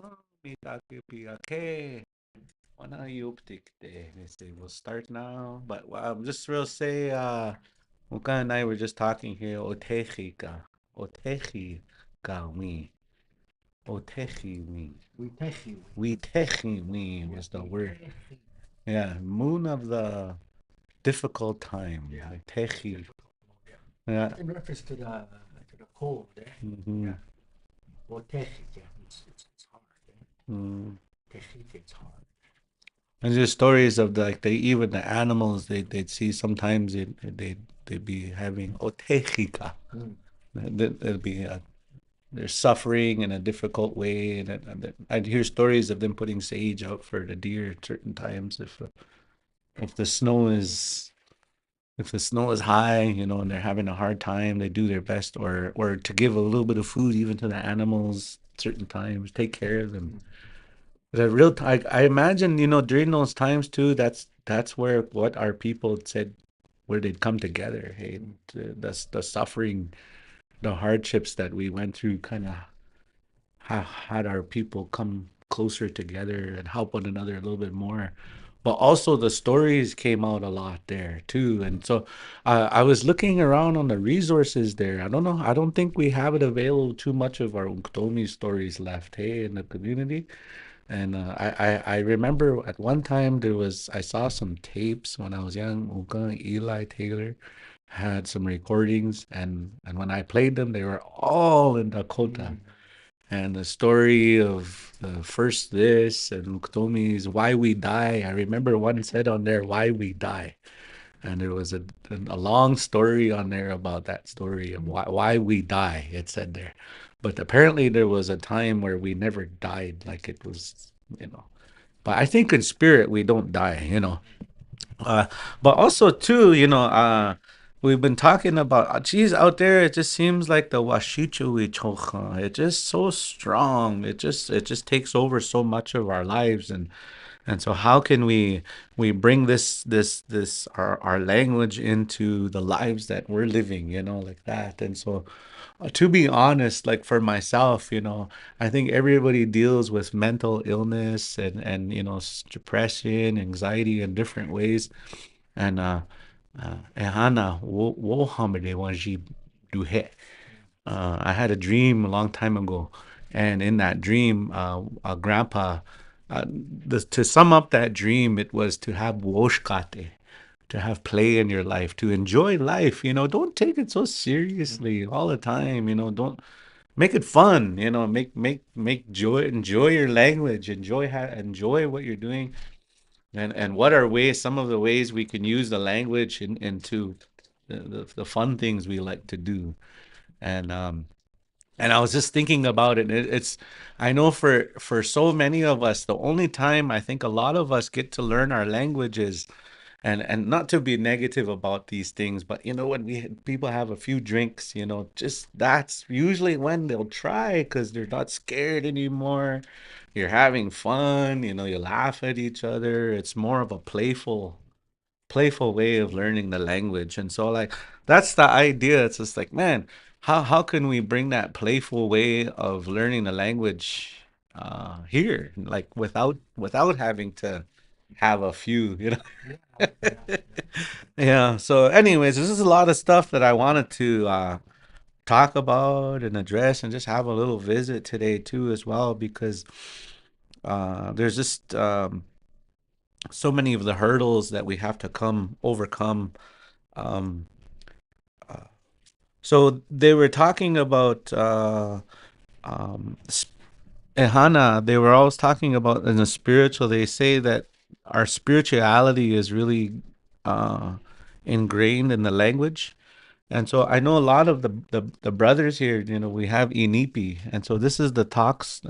Okay. Let's see, we'll start now. But just real say, Muka and I were just talking here. Otechi ka. Otechi ka mi. Otechi mi. We techi mi was the word. Yeah, moon of the difficult time. Yeah, techi. Yeah. In reference to the cold, Mm-hmm. yeah. Well, technique, yeah, it's hard. Mm. Technique, it's hard. And there's stories of like they even the animals they'd see sometimes they'd be having otechika. Mm. There'd be they're suffering in a difficult way, and I'd hear stories of them putting sage out for the deer at certain times if the snow is if the snow is high, and they're having a hard time, they do their best, or to give a little bit of food even to the animals certain times, take care of them. The real time, I imagine, during those times too, that's where what our people said, where they'd come together. Hey, the suffering, the hardships that we went through, kind of had our people come closer together and help one another a little bit more. But also the stories came out a lot there too, and so I was looking around on the resources there. I don't know. I don't think we have it available too much of our Unktomi stories left, hey, in the community. And I remember at one time I saw some tapes when I was young. Uka, Eli Taylor had some recordings, and when I played them, they were all in Dakota. And the story of the first this and Uktomi's Why We Die. I remember one said on there, Why We Die. And there was a long story on there about that story of why we die, it said there. But apparently there was a time where we never died, like it was, you know. But I think in spirit we don't die. Uh, but also too, we've been talking about geez, out there it just seems like the washichu chocha. It's just so strong. It just takes over so much of our lives, and so how can we bring this our language into the lives that we're living, like that. And so to be honest, like for myself, I think everybody deals with mental illness and depression, anxiety in different ways. And ehana wo hamade wanji duhe. I had a dream a long time ago, and in that dream, grandpa, to sum up that dream, it was to have woshkate, to have play in your life, to enjoy life. Don't take it so seriously all the time. Don't make it fun. Make joy, enjoy your language, enjoy what you're doing, and what are ways, some of the ways we can use the language into the fun things we like to do. And I was just thinking about it. I know for so many of us, the only time I think a lot of us get to learn our languages, and not to be negative about these things, but when people have a few drinks, just that's usually when they'll try because they're not scared anymore. You're having fun, you laugh at each other. It's more of a playful way of learning the language. And so like that's the idea. It's just like, man, how can we bring that playful way of learning the language here, like without having to have a few. Yeah. So anyways, this is a lot of stuff that I wanted to talk about and address, and just have a little visit today too as well, because there's just so many of the hurdles that we have to come overcome. um, So they were talking about um, Ehana. They were always talking about in the spiritual. They say that our spirituality is really uh, ingrained in the language. And so I know a lot of the brothers here. We have Inipi, and so this is the talks,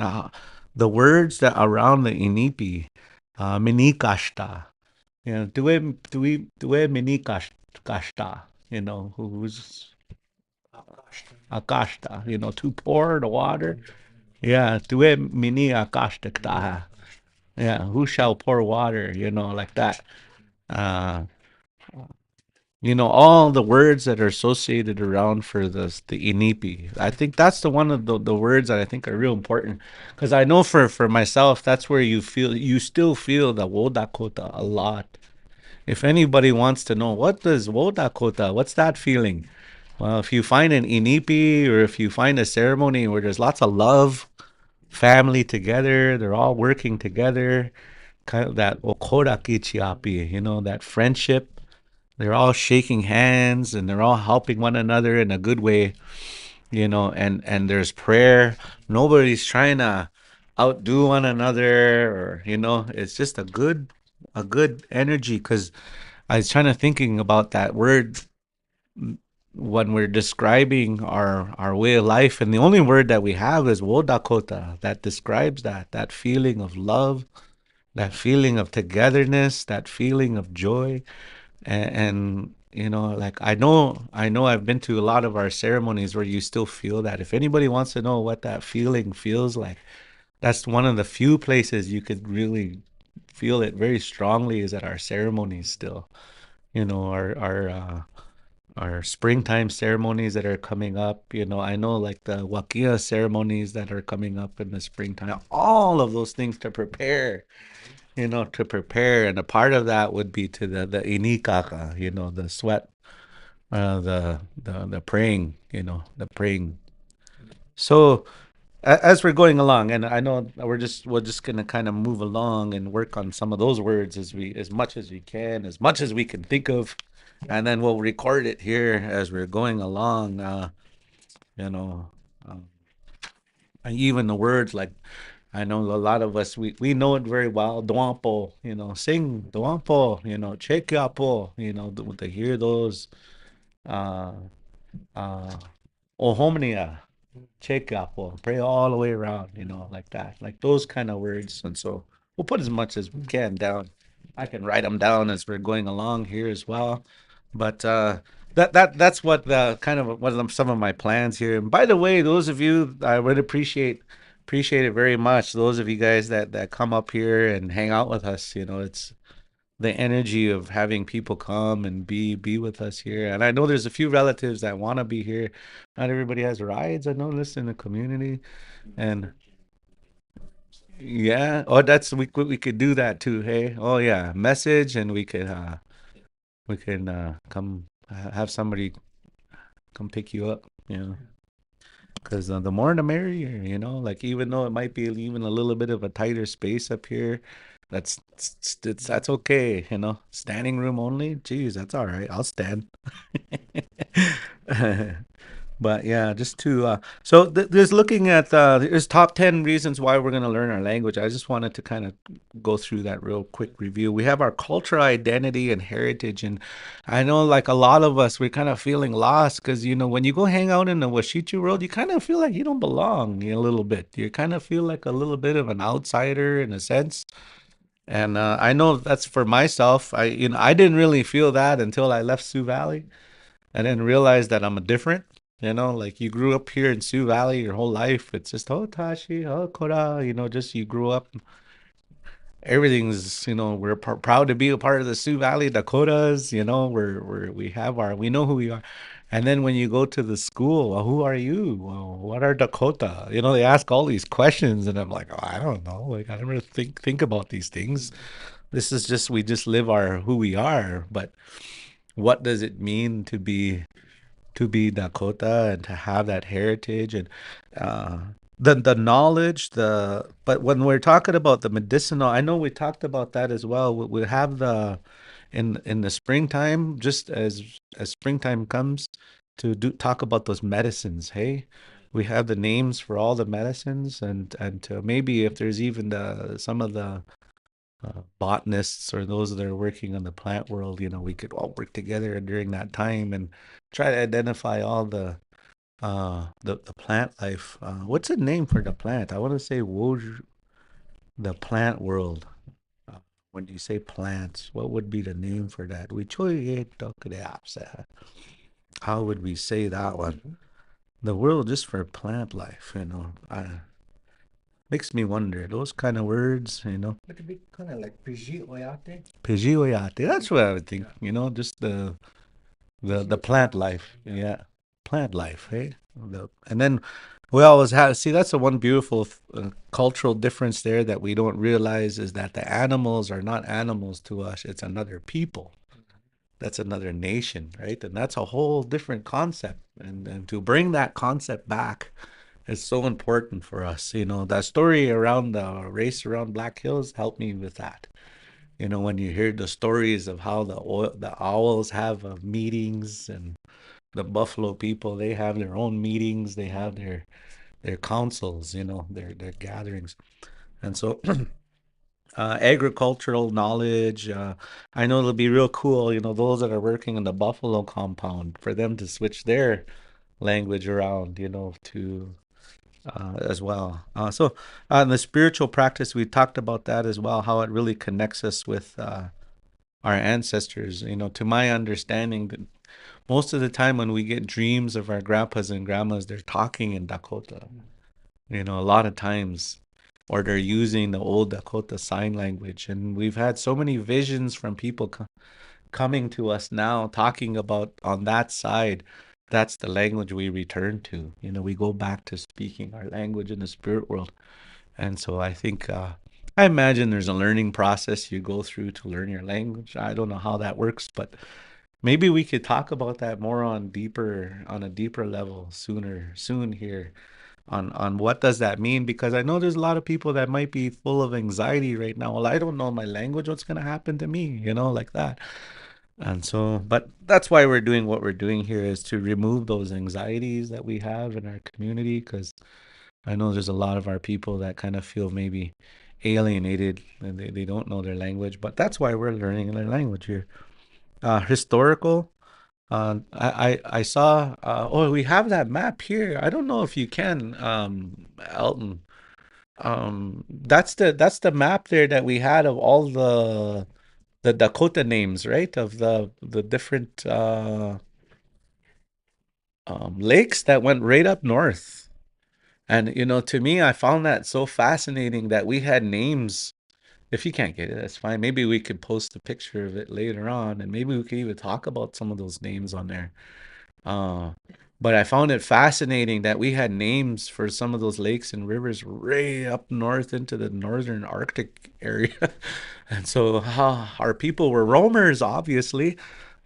the words that around the Inipi, minikashta. Due minikashta. Who's Akashta, to pour the water. Yeah, tue mini akashta ktaha. Yeah, who shall pour water, like that. Uh, all the words that are associated around for the inipi. I think that's the one of the words that I think are real important because I know for myself that's where you still feel the Wodakota a lot. If anybody wants to know what does Wodakota, what's that feeling? Well, if you find an inipi or if you find a ceremony where there's lots of love, family together, they're all working together, kind of that okoraki chiapi, that friendship. They're all shaking hands and they're all helping one another in a good way, and there's prayer. Nobody's trying to outdo one another, or it's just a good energy. Because I was trying to thinking about that word when we're describing our way of life, and the only word that we have is wodakota that describes that feeling of love, that feeling of togetherness, that feeling of joy. And like I know I've been to a lot of our ceremonies where you still feel that. If anybody wants to know what that feeling feels like, that's one of the few places you could really feel it very strongly is at our ceremonies still. Our springtime ceremonies that are coming up. I know like the wakia ceremonies that are coming up in the springtime, all of those things to prepare. And a part of that would be to the inikaka, the sweat, the praying, the praying. So as we're going along, and I know we're just gonna kind of move along and work on some of those words as much as we can, as much as we can think of, and then we'll record it here as we're going along. You know, um, and even the words like I know a lot of us we know it very well. Duampo, sing Duampo, Chekiapo, to hear those uh uh Ohomnia, Chekiapo, pray all the way around, like that. Like those kind of words. And so we'll put as much as we can down. I can write them down as we're going along here as well. But that's what the kind of what some of my plans here. And by the way, those of you, I would appreciate it very much. Those of you guys that come up here and hang out with us, it's the energy of having people come and be with us here. And I know there's a few relatives that want to be here. Not everybody has rides. I noticed in the community, and yeah, oh, that's we could do that too. Hey, oh yeah, message, and we can come have somebody come pick you up. Because the more the merrier. Like even though it might be even a little bit of a tighter space up here, that's okay. Standing room only. Geez, that's all right. I'll stand. But yeah, just to so there's looking at there's top 10 reasons why we're going to learn our language. I just wanted to kind of go through that real quick review. We have our cultural identity and heritage, and I know like a lot of us we're kind of feeling lost because when you go hang out in the Washichu world, you kind of feel like you don't belong a little bit. You kind of feel like a little bit of an outsider in a sense. And I know that's for myself. I didn't really feel that until I left Sioux Valley and then realized that I'm a different. Like you grew up here in Sioux Valley your whole life. It's just oh Tashi, oh Kora, just you grew up. Everything's we're proud to be a part of the Sioux Valley Dakotas. We know who we are. And then when you go to the school, well, who are you? Well, what are Dakota? They ask all these questions, and I'm like, oh, I don't know. Like I never think about these things. This is just we just live our who we are. But what does it mean to be Dakota and to have that heritage and uh, the knowledge, but when we're talking about the medicinal, I know we talked about that as well. We have in the springtime, just as springtime comes, to talk about those medicines. Hey, we have the names for all the medicines, and to maybe if there's even some of the botanists or those that are working on the plant world, we could all work together during that time and try to identify all the plant life. What's the name for the plant? I want to say the plant world. Uh, when you say plants, what would be the name for that? How would we say that one? The world just for plant life, makes me wonder. Those kind of words, But to be kind of like Piji Oyate. Pidgeoyate. That's what I would think. Just the You the see the plant plants, life, yeah. yeah, plant life, hey. And then we always have, see, that's the one beautiful cultural difference there that we don't realize is that the animals are not animals to us, it's another people, that's another nation, right? And that's a whole different concept, and to bring that concept back is so important for us. That story around the race around Black Hills helped me with that. When you hear the stories of how the owls have meetings, and the buffalo people, they have their own meetings, they have their councils, their gatherings. And so agricultural knowledge, I know it'll be real cool, those that are working in the buffalo compound, for them to switch their language around, to as well. So on the spiritual practice, we talked about that as well, how it really connects us with our ancestors. To my understanding, that most of the time when we get dreams of our grandpas and grandmas, they're talking in Dakota. A lot of times, or they're using the old Dakota sign language. And we've had so many visions from people coming to us now talking about on that side. That's the language we return to. We go back to speaking our language in the spirit world. And so I imagine there's a learning process you go through to learn your language. I don't know how that works, but maybe we could talk about that more on a deeper level soon here, on what does that mean, because I know there's a lot of people that might be full of anxiety right now. Well, I don't know my language, what's going to happen to me, like that. And so, but that's why we're doing what we're doing here, is to remove those anxieties that we have in our community, because I know there's a lot of our people that kind of feel maybe alienated, and they don't know their language, but that's why we're learning their language here. Historical. I saw. Oh, we have that map here. I don't know if you can, Elton. That's the map there that we had of all the Dakota names, right? Of the different lakes that went right up north. And to me, I found that so fascinating that we had names. If you can't get it, that's fine. Maybe we could post a picture of it later on, and maybe we could even talk about some of those names on there. Uh, but I found it fascinating that we had names for some of those lakes and rivers way up north into the northern Arctic area. And so our people were roamers, obviously,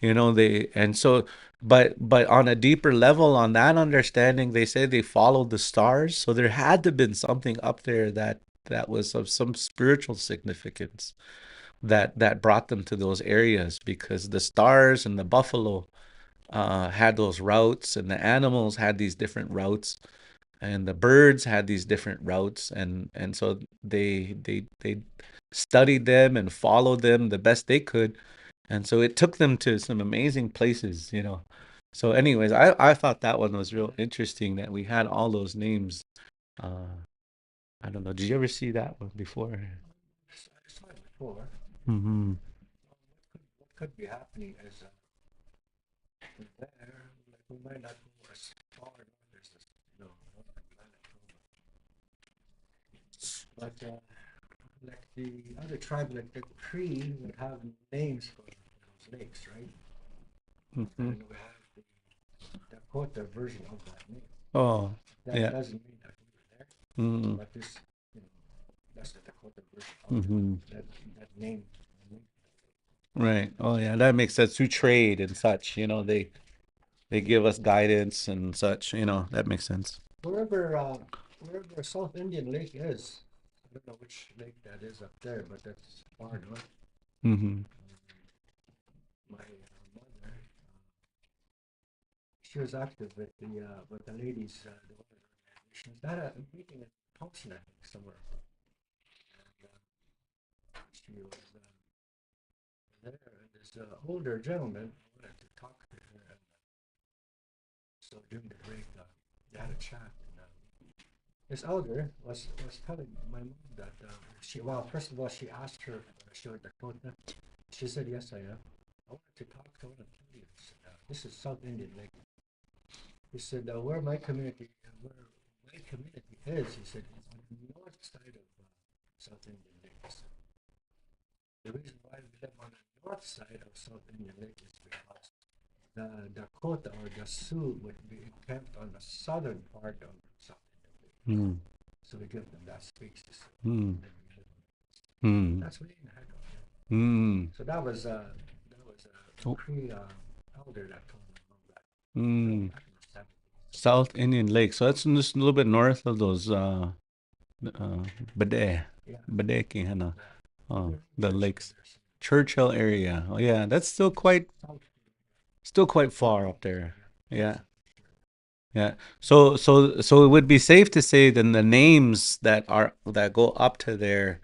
and so, but on a deeper level, on that understanding, they say they followed the stars. So there had to have been something up there that was of some spiritual significance that brought them to those areas, because the stars and the buffalo had those routes, and the animals had these different routes, and the birds had these different routes, and so they studied them and followed them the best they could, and so it took them to some amazing places. So, anyways, I thought that one was real interesting that we had all those names. Uh, I don't know. Did you ever see that one before? I saw it before. Mm-hmm. What could be happening is there, like we might not go as far north as this, northern planet, but like the other tribe, like the Cree, would have names for those lakes, right? Mm-hmm. And we have the Dakota version of that name. Oh, That yeah. doesn't mean that we were there, Mm-hmm. but this, you know, that's the Dakota version of Mm-hmm. that name. Right. Oh, yeah. That makes sense. Through trade and such, they give us guidance and such. That makes sense. Wherever wherever South Indian Lake is, I don't know which lake that is up there, but that's far north. Mm-hmm. My mother, she was active with the ladies, the women organizations. They had a meeting in Thompson, I think, somewhere, and she was there. And this older gentleman wanted to talk to her, and so during the break, they had a chat. And this elder was telling my mom that first of all, she asked her if she was Dakota. She said, "Yes, I am." I wanted to talk to one of you. This is South Indian Lake. He said, where my community is, he said, is on the north side of South Indian Lake. He said, the reason why we live on the north side of South Indian Lake is because the Dakota or the Sioux would be encamped on the southern part of South Dakota. Mm, So we give them that space to sit. mm, Then we live on it. mm, That's really in the heck of it. mm. So that was a Oh, Cree elder that told me about that. mm. Back in the 70s. South Indian Lake. So that's just a little bit north of those uh Bade. Yeah, Badeki, hana. yeah. Oh, They're in the Churchill. lakes. There's Churchill area. Oh yeah, that's South still quite far Portland. up there. Yeah, Yeah. Portland. Yeah. So it would be safe to say then the names that go up to there,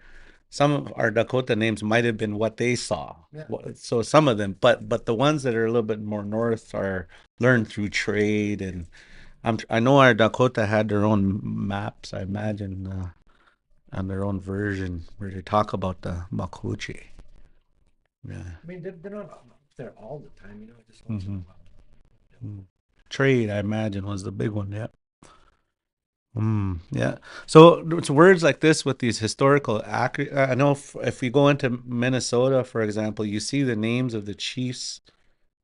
some of our Dakota names might have been what they saw. Yeah. So some of them, but the ones that are a little bit more north are learned through trade, and I know our Dakota had their own maps, I imagine, and their own version where they talk about the Makuchi. Yeah. I mean, they're not up there all the time, just once in a Hmm. while. Trade, I imagine, was the big one. Yeah. Yeah. So it's words like this with these historical accurate. I know if we go into Minnesota, for example, you see the names of the chiefs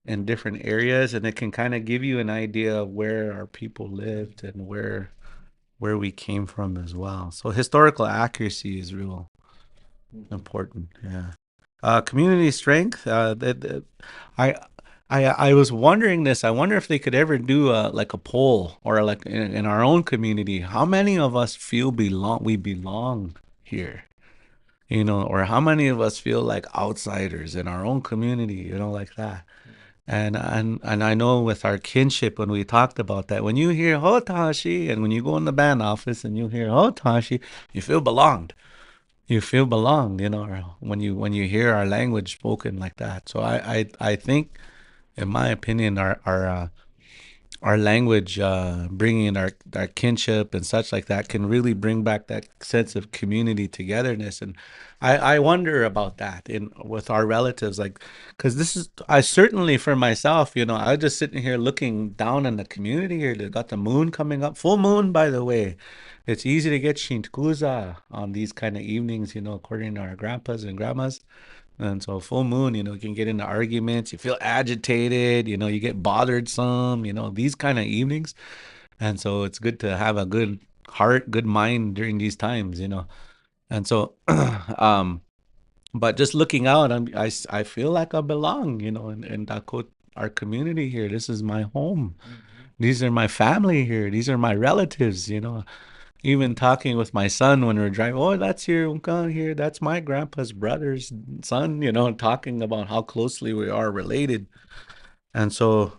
in different areas, and it can kind of give you an idea of where our people lived and where we came from as well. So historical accuracy is real Mm-hmm. important. Yeah. Community strength. I I was wondering this. I wonder if they could ever do like a poll or like in our own community. How many of us feel we belong here? Or how many of us feel like outsiders in our own community? Like that. And I know with our kinship when we talked about that, when you hear Hotashi and when you go in the band office and you hear Hotashi, you feel belonged. You feel belonged, or when you hear our language spoken like that. So I think, in my opinion, our language, bringing in our kinship and such like that, can really bring back that sense of community togetherness. And I wonder about that in with our relatives, like, because this is I certainly for myself, I was just sitting here looking down in the community here. They got the moon coming up, full moon, by the way. It's easy to get shintukuza on these kind of evenings, according to our grandpas and grandmas. And so full moon, you can get into arguments, you feel agitated, you get bothered some, these kind of evenings. And so it's good to have a good heart, good mind during these times. And so, but just looking out, I feel like I belong, in Dakota, our community here. This is my home. Mm-hmm. These are my family here. These are my relatives. Even talking with my son when we're driving, oh, that's your uncle here. That's my grandpa's brother's son, talking about how closely we are related. And so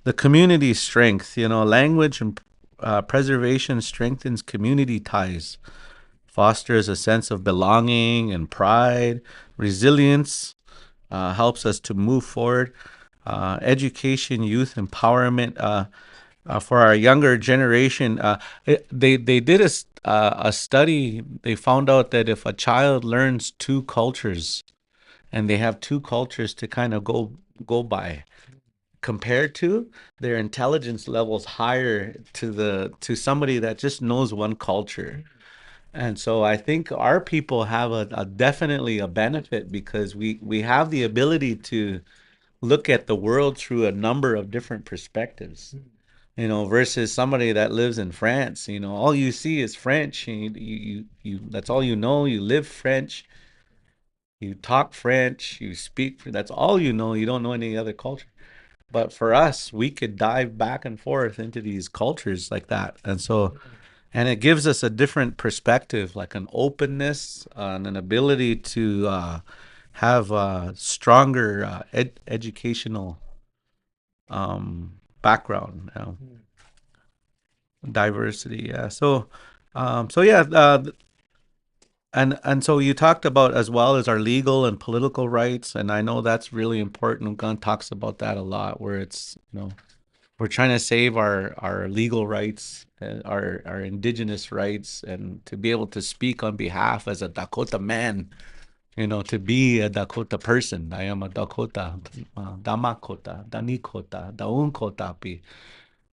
the community strength, language and preservation strengthens community ties, fosters a sense of belonging and pride, resilience, helps us to move forward. Education, youth empowerment, for our younger generation. They did a study. They found out that if a child learns two cultures and they have two cultures to kind of go by, compared to their intelligence levels higher to somebody that just knows one culture. And so I think our people have a definitely a benefit because we have the ability to look at the world through a number of different perspectives, versus somebody that lives in France. All you see is French, and that's all you know. You live French, you talk French, you speak. That's all you know. You don't know any other culture. But for us, we could dive back and forth into these cultures like that, and it gives us a different perspective, like an openness and an ability to have a stronger educational background. Diversity, yeah. So yeah, and so you talked about as well as our legal and political rights, and I know that's really important. Gun talks about that a lot, where it's we're trying to save our legal rights, our indigenous rights, and to be able to speak on behalf as a Dakota man. To be a Dakota person. I am a Dakota, Damakota, Danikota, Daunkotapi.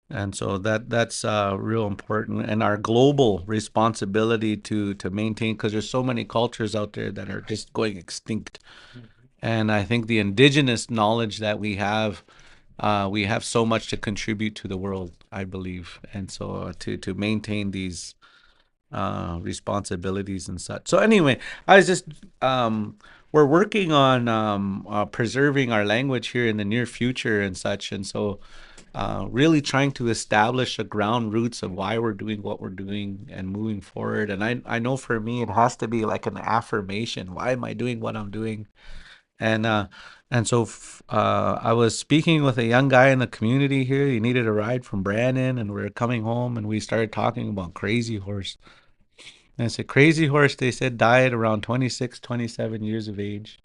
And so that's real important, and our global responsibility to maintain, because there's so many cultures out there that are just going extinct. Mm-hmm. And I think the indigenous knowledge that we have we have so much to contribute to the world, I believe, and so to maintain these responsibilities and such. So anyway, I was just we're working on preserving our language here in the near future and such, and so really trying to establish the ground roots of why we're doing what we're doing and moving forward. And I know for me it has to be like an affirmation. Why am I doing what I'm doing? And I was speaking with a young guy in the community here. He needed a ride from Brandon, and we are coming home, and we started talking about Crazy Horse. And I said, Crazy Horse, they said, died around 26, 27 years of age.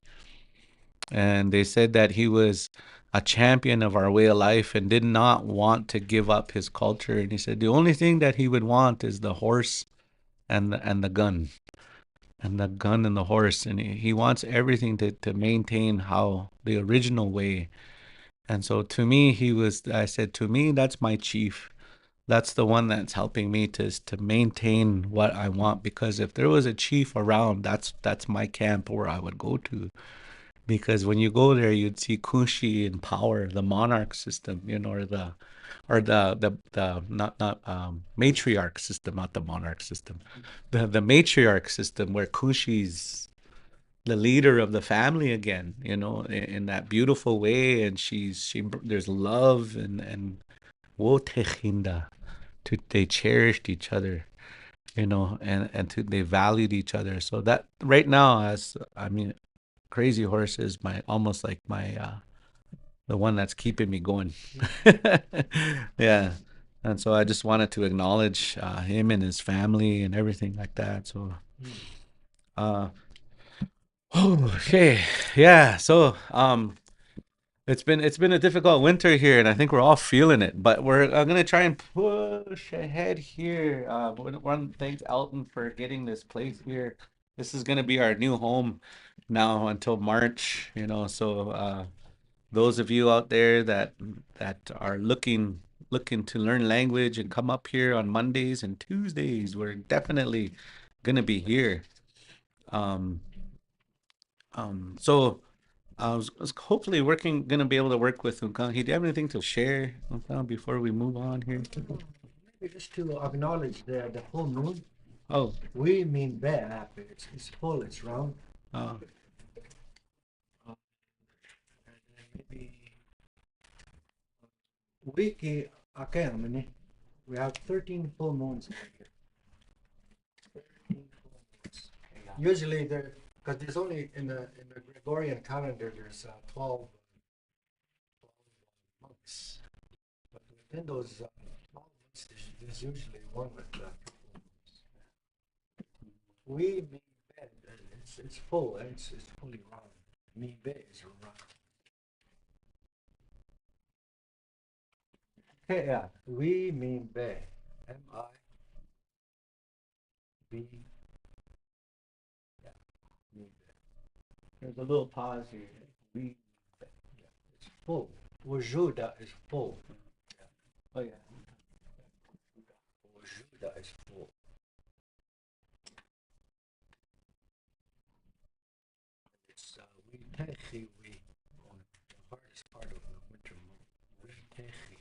And they said that he was a champion of our way of life and did not want to give up his culture. And he said the only thing that he would want is the horse and the gun. And the gun and the horse. And he wants everything to maintain how the original way. And so to me, I said, to me, that's my chief. That's the one that's helping me to maintain what I want, because if there was a chief around, that's my camp where I would go to, because when you go there you'd see Kushi in power, the monarch system, or the not matriarch system, not the monarch system, the matriarch system, where Kushi's the leader of the family again, in that beautiful way, and she there's love and wo techinda, to they cherished each other, and they valued each other. So that right now, as I mean, Crazy Horse is my almost like my the one that's keeping me going. Yeah. And so I just wanted to acknowledge him and his family and everything like that. So uh okay. Yeah. So it's been a difficult winter here, and I think we're all feeling it. But I'm gonna try and push ahead here. One thanks Elton for getting this place here. This is gonna be our new home now until March. So those of you out there that are looking to learn language and come up here on Mondays and Tuesdays, we're definitely gonna be here. Um, so I was hopefully gonna be able to work with Unkang. Do you have anything to share, Unkang, before we move on here? Maybe just to acknowledge the full moon. Oh, We mean bear. It's full. It's round. uh, Uh, and then maybe wiki akamani. We have 13 full moons in a year. 13 full moons. Usually there, because there's only in the Gregorian calendar there's 12 months, but within those 12 months there's usually one with full moons. We mean bed. It's full. It's fully round. Me bed is round. Okay, yeah. We mean bed. MIB. Yeah. Mean bed. there's a little pause here. We, Yeah. It's full. Wujuda is full. Yeah. oh yeah. Wujuda is full. It's we techi we on the hardest part of the winter month. We techi.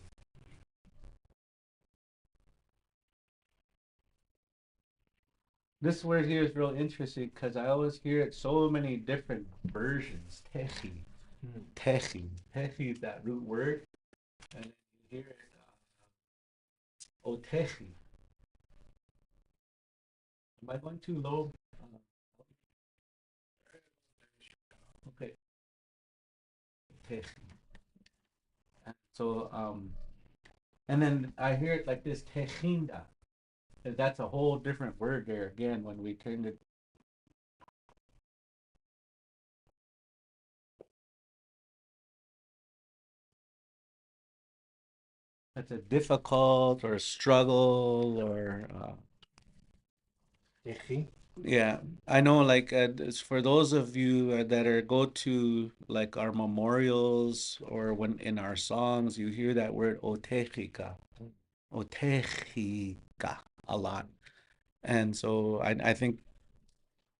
This word here is real interesting because I always hear it so many different versions. Techi, Hmm. techi, techi is that root word, and then you hear it. Otechi. Am I going too low? Okay. Techi. So and then I hear it like this techinda. That's a whole different word there again when we turned it. That's a difficult or a struggle or Techi. yeah. I know, like for those of you that are go to like our memorials or when in our songs you hear that word otejika, otejika a lot. And so I think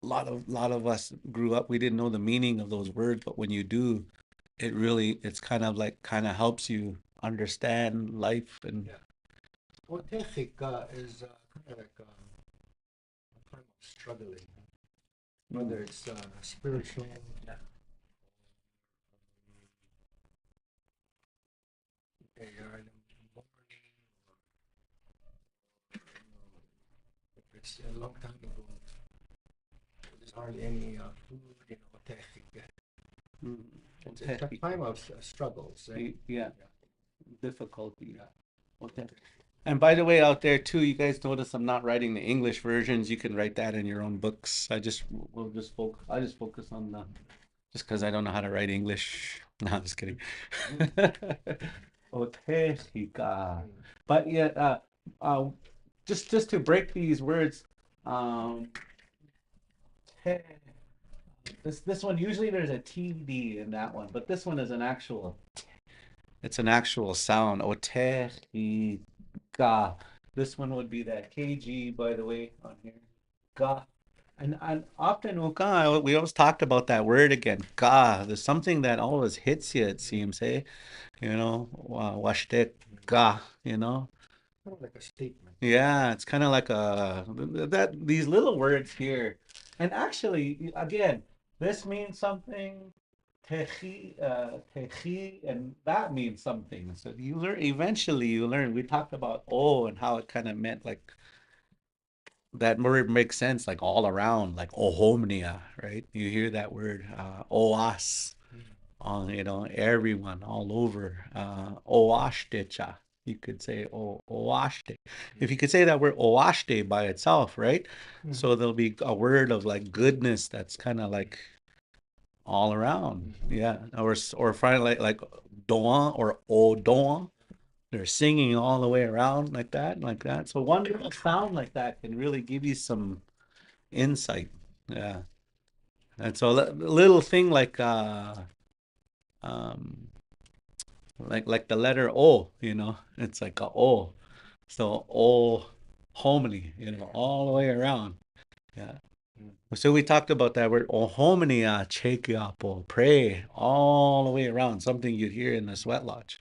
a lot of us grew up, we didn't know the meaning of those words, but when you do, it really, it's kind of like, kind of helps you understand life and Yeah. Well, tehika is kind of like a time of struggling, whether it's spiritual, yeah. they are in the morning, or if it's a long time ago, there's hardly any food, tehika. Mm. It's a time of struggles. Yeah, Yeah. difficulty. Yeah. Okay. And by the way, out there too, you guys notice I'm not writing the English versions. You can write that in your own books. I just focus on the just because I don't know how to write English. No, I'm just kidding. Otejika. But yet, uh, just to break these words, um, te- this one usually there's a TD in that one, but this one is an actual. It's an actual sound. Otejika. This one would be that KG, by the way, on here. Ga. And often, uka, we always talked about that word again. Ga. There's something that always hits you, it seems, hey? Washtek ga, Kind of like a statement. Yeah, it's kind of like that these little words here. And actually, again, this means something, techi, and that means something. So you learn eventually you learn. We talked about oh and how it kind of meant like that word makes sense like all around, like ohomnia, right? You hear that word, oas on everyone all over oashtecha, you could say oashte, if you could say that word oashte by itself, right? Mm-hmm. So there'll be a word of like goodness that's kind of like all around, Mm-hmm. yeah, or finally like doan or odoan, they're singing all the way around like that, so one little sound like that can really give you some insight, yeah. And so a little thing um like the letter O, it's like a O. So O hominy, all the way around. Yeah. So we talked about that word ohomini, chekiapo, pray all the way around, something you'd hear in the sweat lodge.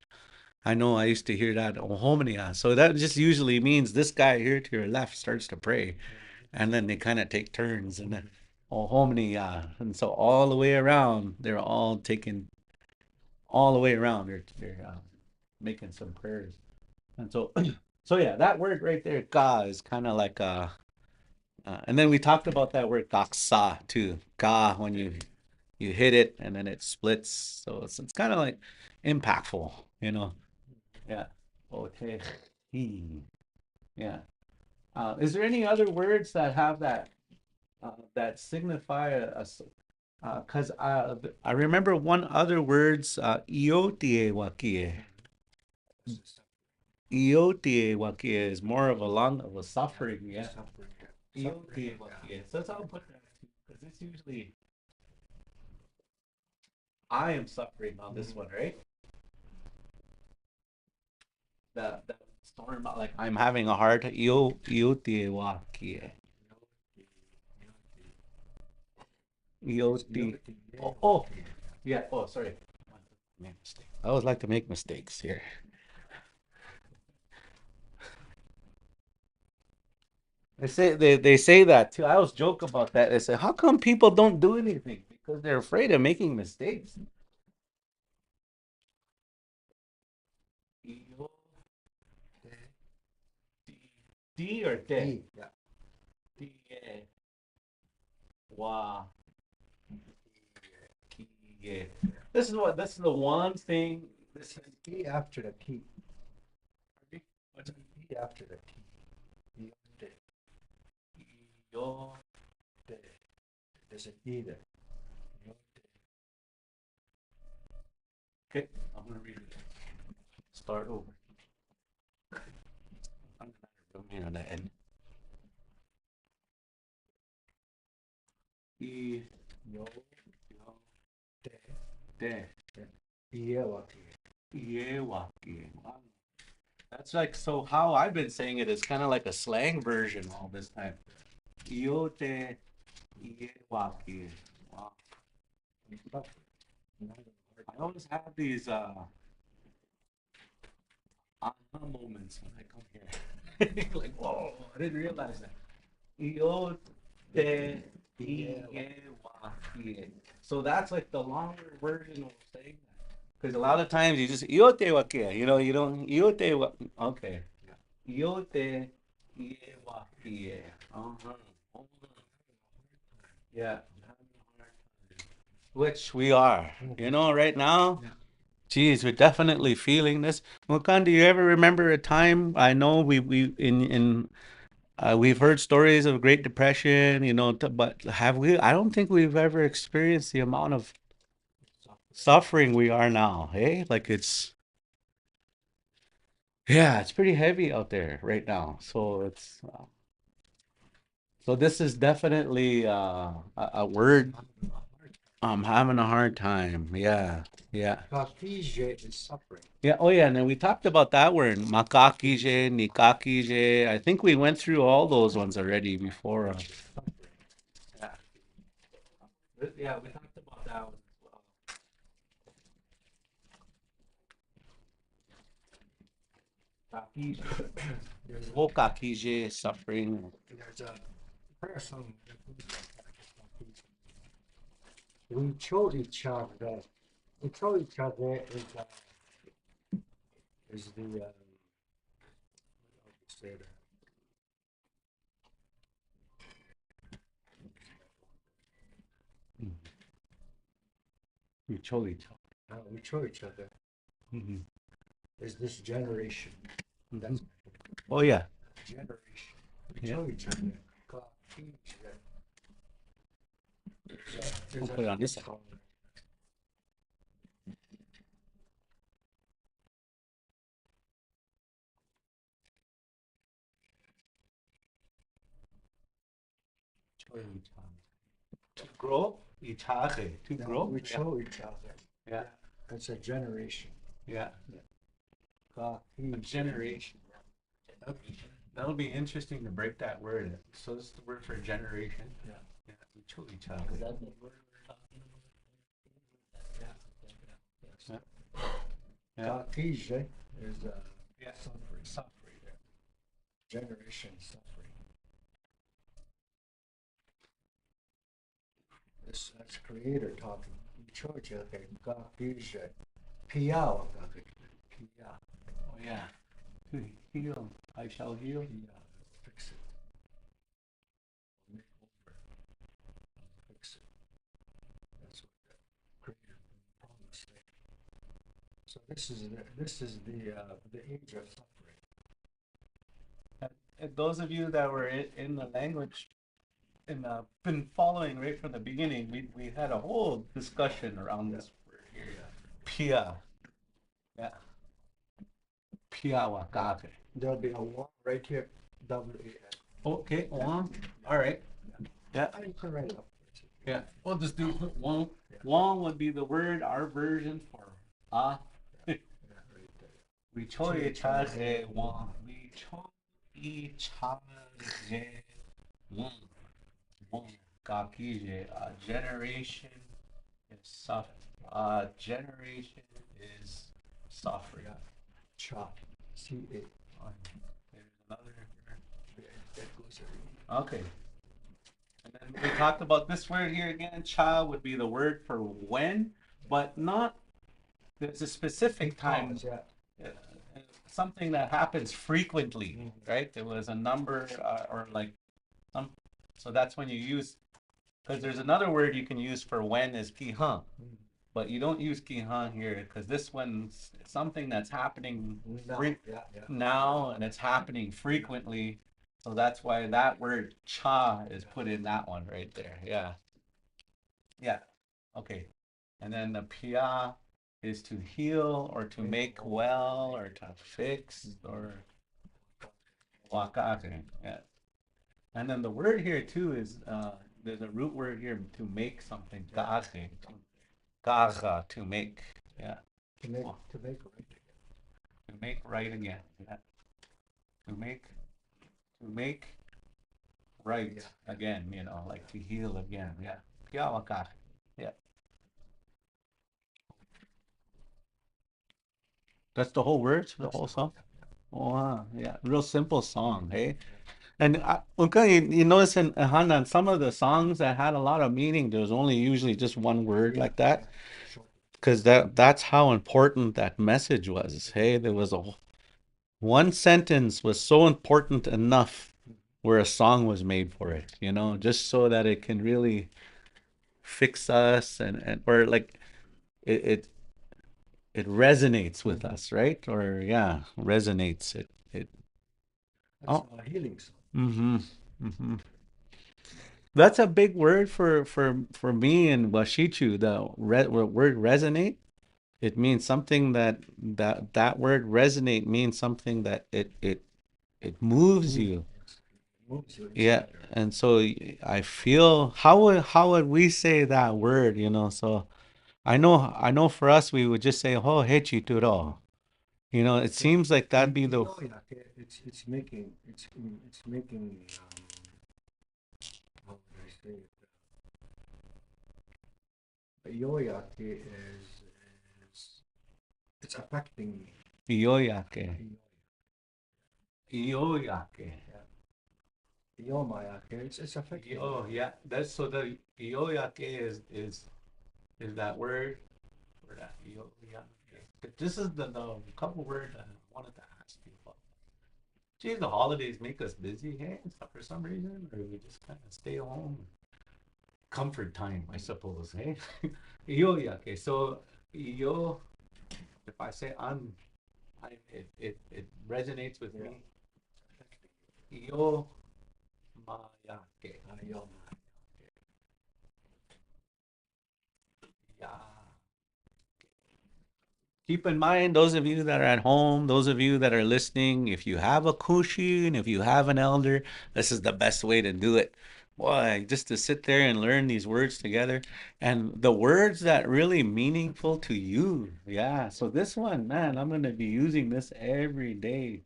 I know I used to hear that ohomini. So that just usually means this guy here to your left starts to pray. And then they kind of take turns and then ohomini. And so all the way around, they're all taking all the way around. They're making some prayers. And so, so yeah, that word right there, ga, is kind of like and then we talked about that word gaksa too. Ga, when you hit it and then it splits. So it's kind of like impactful, you know. Yeah. Otehi. Yeah. Is there any other words that have that signify because I remember one other words, iotie wakie. Iotie wakie is more of a long of a suffering, yeah. Suffering. Iotie wakie. So that's how I'll put that because it's usually I am suffering on this one, right? The storm, like I'm having a hard iotie wakie. Iotie. Oh, yeah. Oh, sorry. Make mistake. I always like to make mistakes here. They say that too. I always joke about that. They say, "How come people don't do anything? Because they're afraid of making mistakes." D or D? Yeah. D. Wow. Yeah. This is the one thing. This is E after the T. what's E after the T. Yote. yo. There's an E there. Yote. Okay, I'm gonna read it. Start over. I'm gonna remain on the end. E Yo. yo Te. de. Iewaki. Iewaki. Wow. That's like so. How I've been saying it is kind of like a slang version all this time. Iote iewaki. Wow. I always have these aha moments when I come here. Like, whoa, I didn't realize that. Io te iewa ie. So that's like the longer version of saying that. Because a lot of times you just io te wa kia, you don't io te wa. Okay. Io te iewa ie. Uh-huh. Yeah. Which we are. Right now, geez, we're definitely feeling this. Mukan, do you ever remember a time? I know we in we've heard stories of Great Depression, but have we? I don't think we've ever experienced the amount of suffering we are now. Hey, like yeah, it's pretty heavy out there right now. So this is definitely a word I'm having a hard time. Yeah, yeah. Kakije is suffering. Yeah, oh yeah, and then we talked about that word, makakije, nikakije. I think we went through all those ones already before. Yeah. Yeah, we talked about that one as well. Kakije. There's wokakije, suffering. There's a prayer song that goes like this. We chose each other. We chose each other is the how do you say that? We chose each We chose each other other. is this generation. That's Oh yeah. generation. We Yeah. chose each other. Kakije. We'll put it on this side. To grow each other. To No, grow. we Yeah. chose each other. Yeah. It's a generation. Yeah. A Kakije. generation. That'll be interesting to break that word. So this is the word for generation. Yeah. Yeah. We chose each other. Is that the word we're talking about? Yeah. Yeah. Kakije is Yeah. suffering. Suffering. Generation suffering. That's creator talking. We chose each other. Kakije. Piao. Pia. Oh yeah. To heal. I shall heal. Pia. Fix it. Make over. Fix it. That's what the creator promised there. So this is the age of suffering. And those of you that were in the language and been following right from the beginning, we had a whole discussion around this word here. Pia. Yeah. Pia wakake. There'll be a one right here. W-A-N. Okay, one. All right. Yeah. You can write it up. Yeah. We'll just do one. One would be the word, our version for Yeah, right there. we choi chaje one. We choi chaje one. One. Gakije. A generation is suffering. A generation is suffering. Yeah. Cha. C-A. There's another. That goes there. Okay. And then we talked about this word here again. Cha would be the word for when, but not, there's a specific time, Yeah. something that happens frequently, right? There was a number or like some, so that's when you use, because there's another word you can use for when is kihan, but you don't use kihan here because this one's something that's happening now and it's happening frequently. So that's why that word cha is put in that one right there. Yeah. Yeah. Okay. And then the pia is to heal or to make well or to fix or wakake. Yeah. And then the word here too is there's a root word here to make something. Gaje. Gaja to make. Yeah. To make right. To make right again. Yeah. To make right again, like to heal again. Yeah. Pia wakake. Yeah. That's the whole words for the That's whole the whole, song. yeah, yeah. Oh, wow. Yeah, real simple song, hey? Yeah. And okay, you notice in Hanan, some of the songs that had a lot of meaning, there was only usually just one word Yeah, like that, yeah. Short. because that's how important that message was. Hey, there was one sentence was so important enough Mhm. where a song was made for it, just so that it can really fix us and or like it it resonates with Mhm. us, right? Or yeah, resonates it. That's Oh, a healing song. mm-hmm, mm-hmm. That's a big word for me in Washichu. The word resonate. It means something that word resonate means something that it moves Mm. you. Yes. It moves you Yeah, inside there. and so I feel how would we say that word? So I know for us we would just say ho hechituro. It Yeah. seems like that'd be the Yoyake, it's making how would I say it? Yoyake is it's affecting me. iyoyake. Yo- Iyoyake. Yeah. Yomayake, it's affecting me. Oh yeah, that's so the iyoyake is that word for that iyoyake. This is the couple words I wanted to ask you about. Geez, the holidays make us busy, hey, for some reason, or we just kind of stay home. Comfort time, I suppose, hey. Iyoyake. So iyo, if I say it resonates with Yeah. me. It's affecting Iyo mayake. you. Yoma. Yeah. Keep in mind, those of you that are at home, those of you that are listening, if you have a kushin, if you have an elder, this is the best way to do it. Boy, just to sit there and learn these words together and the words that really meaningful to you. Yeah. So this one, man, I'm gonna be using this every day.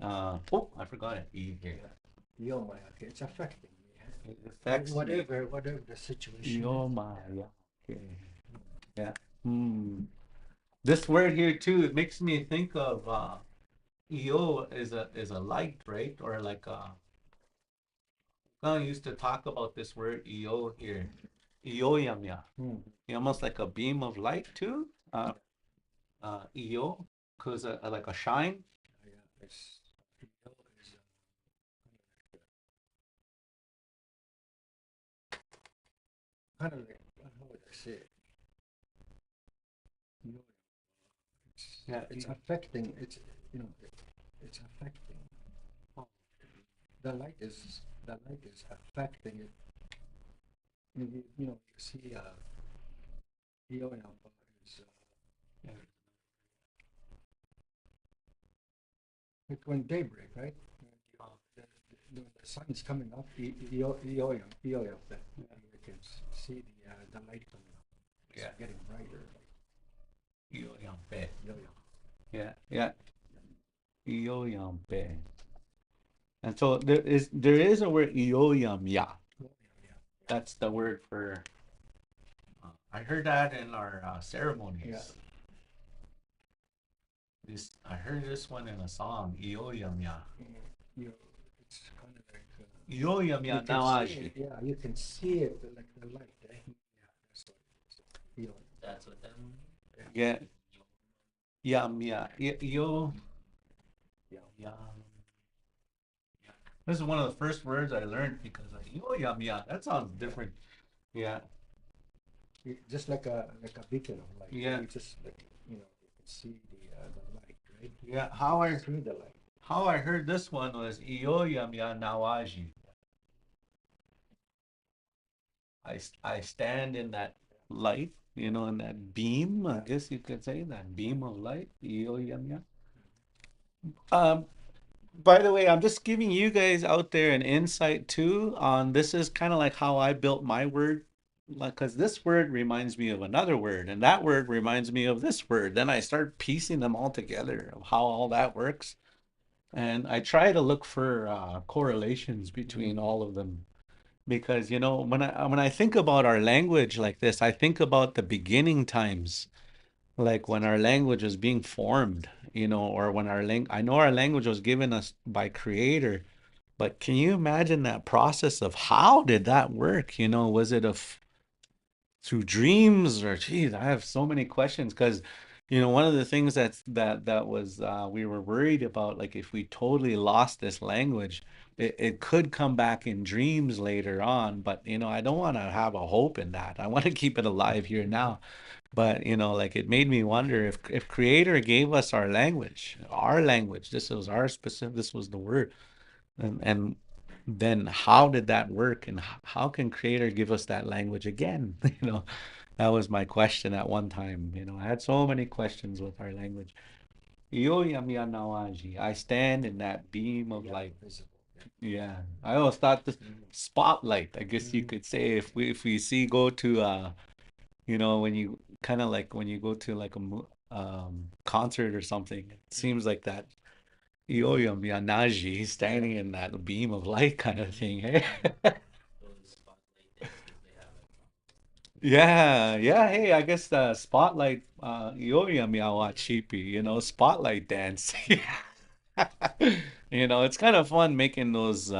Oh, I forgot it. E here. Yeah. Yomayake, it's affecting me. It affects me. Whatever the situation is. Yo, my, Yeah. yeah. Okay. Yeah. Hmm. This word here too, it makes me think of EO is a light, right? Or like I used to talk about this word EO here. EO yamya. Mm. Almost like a beam of light too. EO, because like a shine. Yeah. It's is kind of like how would I say it? You know, Yeah. it's affecting. You know it's affecting. The light is affecting it. You see Yoyama is Yeah. like when daybreak, right? The, the sun is coming up. Yoyama, you can see the light coming up. It's Yeah. getting brighter. EO yampe. Yoyama. Yeah. Yeah. EO yampe. And so there is a word EO yamya. Yeah. That's the word for. I heard that in our Yeah. ceremonies. This I heard this one in a song. Iyo yamya. You, it's kind of like Iyo you yamya can see nawashi. it. Yeah, you can see it like the light. Eh? Yeah, that's what it is. Yoyama. That's what that means. Yeah. Yamya. Iyo Yeah. yam. This is one of the first words I learned because iyo yamya. That sounds different. Yeah. Just like a beacon of light. Yeah. You just like you can see the light, right? Yeah. See the light. How I heard this one was iyo yamya nawaji. I stand in that light, in that beam. I Yeah. guess you could say that beam of light. Iyo yamya. Um, by the way, I'm just giving you guys out there an insight too on this is kind of like how I built my word. Like, because this word reminds me of another word, and that word reminds me of this word. Then I start piecing them all together of how all that works. And I try to look for correlations Mm. between all of them because when I think about our language like this, I think about the beginning times like when our language was being formed, or when I know our language was given us by Creator, but can you imagine that process of how did that work? Was it through dreams, or geez, I have so many questions because one of the things that was we were worried about, like if we totally lost this language, it could come back in dreams later on, but I don't want to have a hope in that. I want to keep it alive here now. But like it made me wonder if Creator gave us our language, this was our specific, this was the word, and then how did that work, and how can Creator give us that language again? That was my question at one time. I had so many questions with our language. Yo yami I stand in that beam of Yeah, light. visible. Yeah, I always thought the Mm. spotlight, I guess you Mhm. could say, if we see go to when you kind of like when you go to like a concert or something, it seems like that Ioyo Miyanaji standing in that beam of light kind of thing, hey? Those spotlight dancers they have it. Yeah, yeah, hey, I guess the spotlight, Ioyo Miyawachipi, spotlight dance. It's kind of fun making those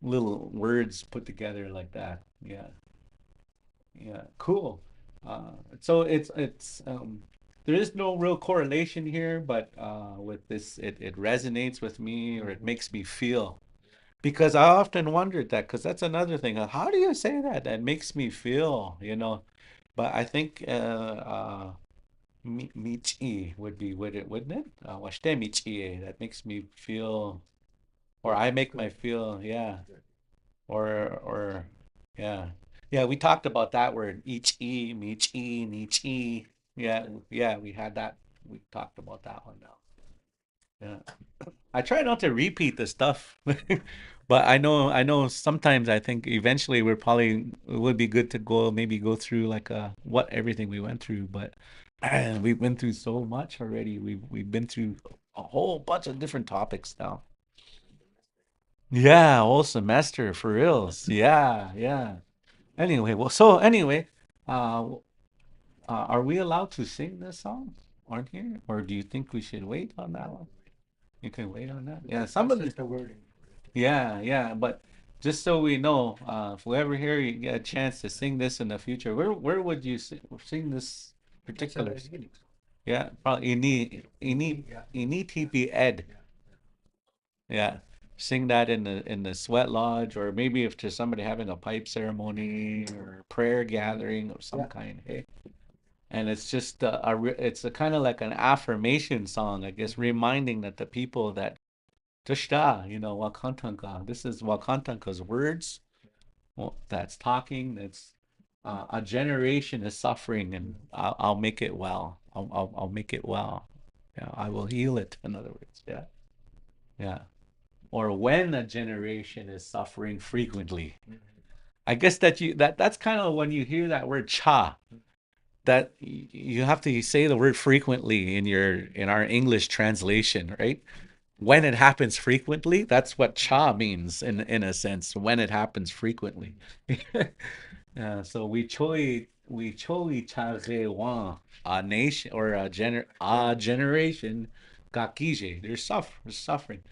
little words put together like that. Yeah. Yeah, cool. So there is no real correlation here, but with this, it resonates with me, or it makes me feel. Because I often wondered that, because that's another thing. How do you say that? That makes me feel. But I think michi would it, wouldn't it? Washite michi, that makes me feel, or Yeah, I that's make my good. feel, yeah. Good. Or yeah. Yeah, we talked about that word, ichi, michi, nichi. Yeah, yeah, we had that. We talked about that one now. Yeah. I try not to repeat the stuff. But I know sometimes I think eventually it would be good to maybe go through like what everything we went through, but man, we've been through so much already. We've been through a whole bunch of different topics now. Yeah, whole semester for reals. Yeah, yeah. Anyway, well, so anyway, uh, are we allowed to sing this song on here, or do you think we should wait on that one? You can wait on that. Yeah, That's somebody. just the wording for it. Yeah, yeah. But just so we know, if we ever hear you get a chance to sing this in the future, where would you sing this It's particular? a healing song. Yeah, probably Yeah, ini TP Ed. yeah, Yeah. Sing that in the sweat lodge, or maybe if there's somebody having a pipe ceremony or prayer gathering of some yeah. kind, hey. And it's just it's a kind of like an affirmation song, I guess, reminding that the people that Tushta, Wakantanka, this is Wakantanka's words. Well, that's talking. That's a generation is suffering, and I'll make it well. I'll make it well. Yeah, I will heal it. In other words, yeah, yeah. Or when a generation is suffering frequently. I guess that's kind of when you hear that word cha, that you have to say the word frequently in our English translation, right? When it happens frequently, that's what cha means in a sense, when it happens frequently. So we choi cha wan, a nation or a generation gakije. They're suffering.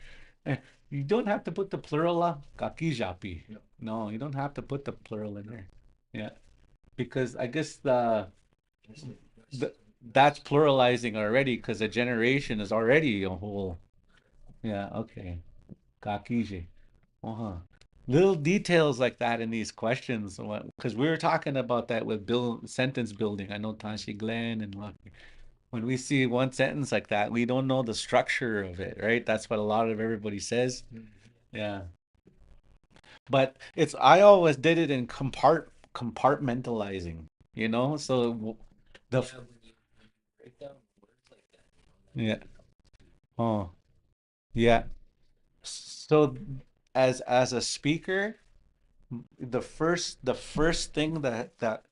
Eh, You don't have to put the plural gakijapi. Yeah. No, you don't have to put the plural in there. Yeah, because I guess That's it. the that's pluralizing already, because a generation is already a whole. Yeah, okay. Gakije. Uh-huh. Little details like that in these questions, because we were talking about that with sentence building. I know Tashi Glenn and when we see one sentence like that, we don't know the structure of it, right? That's what a lot of everybody says. Mhm. Yeah. But I always did it in compartmentalizing, so the Yeah, when you break down words like that, that yeah. really helps. Oh, yeah. So as a speaker, the first thing that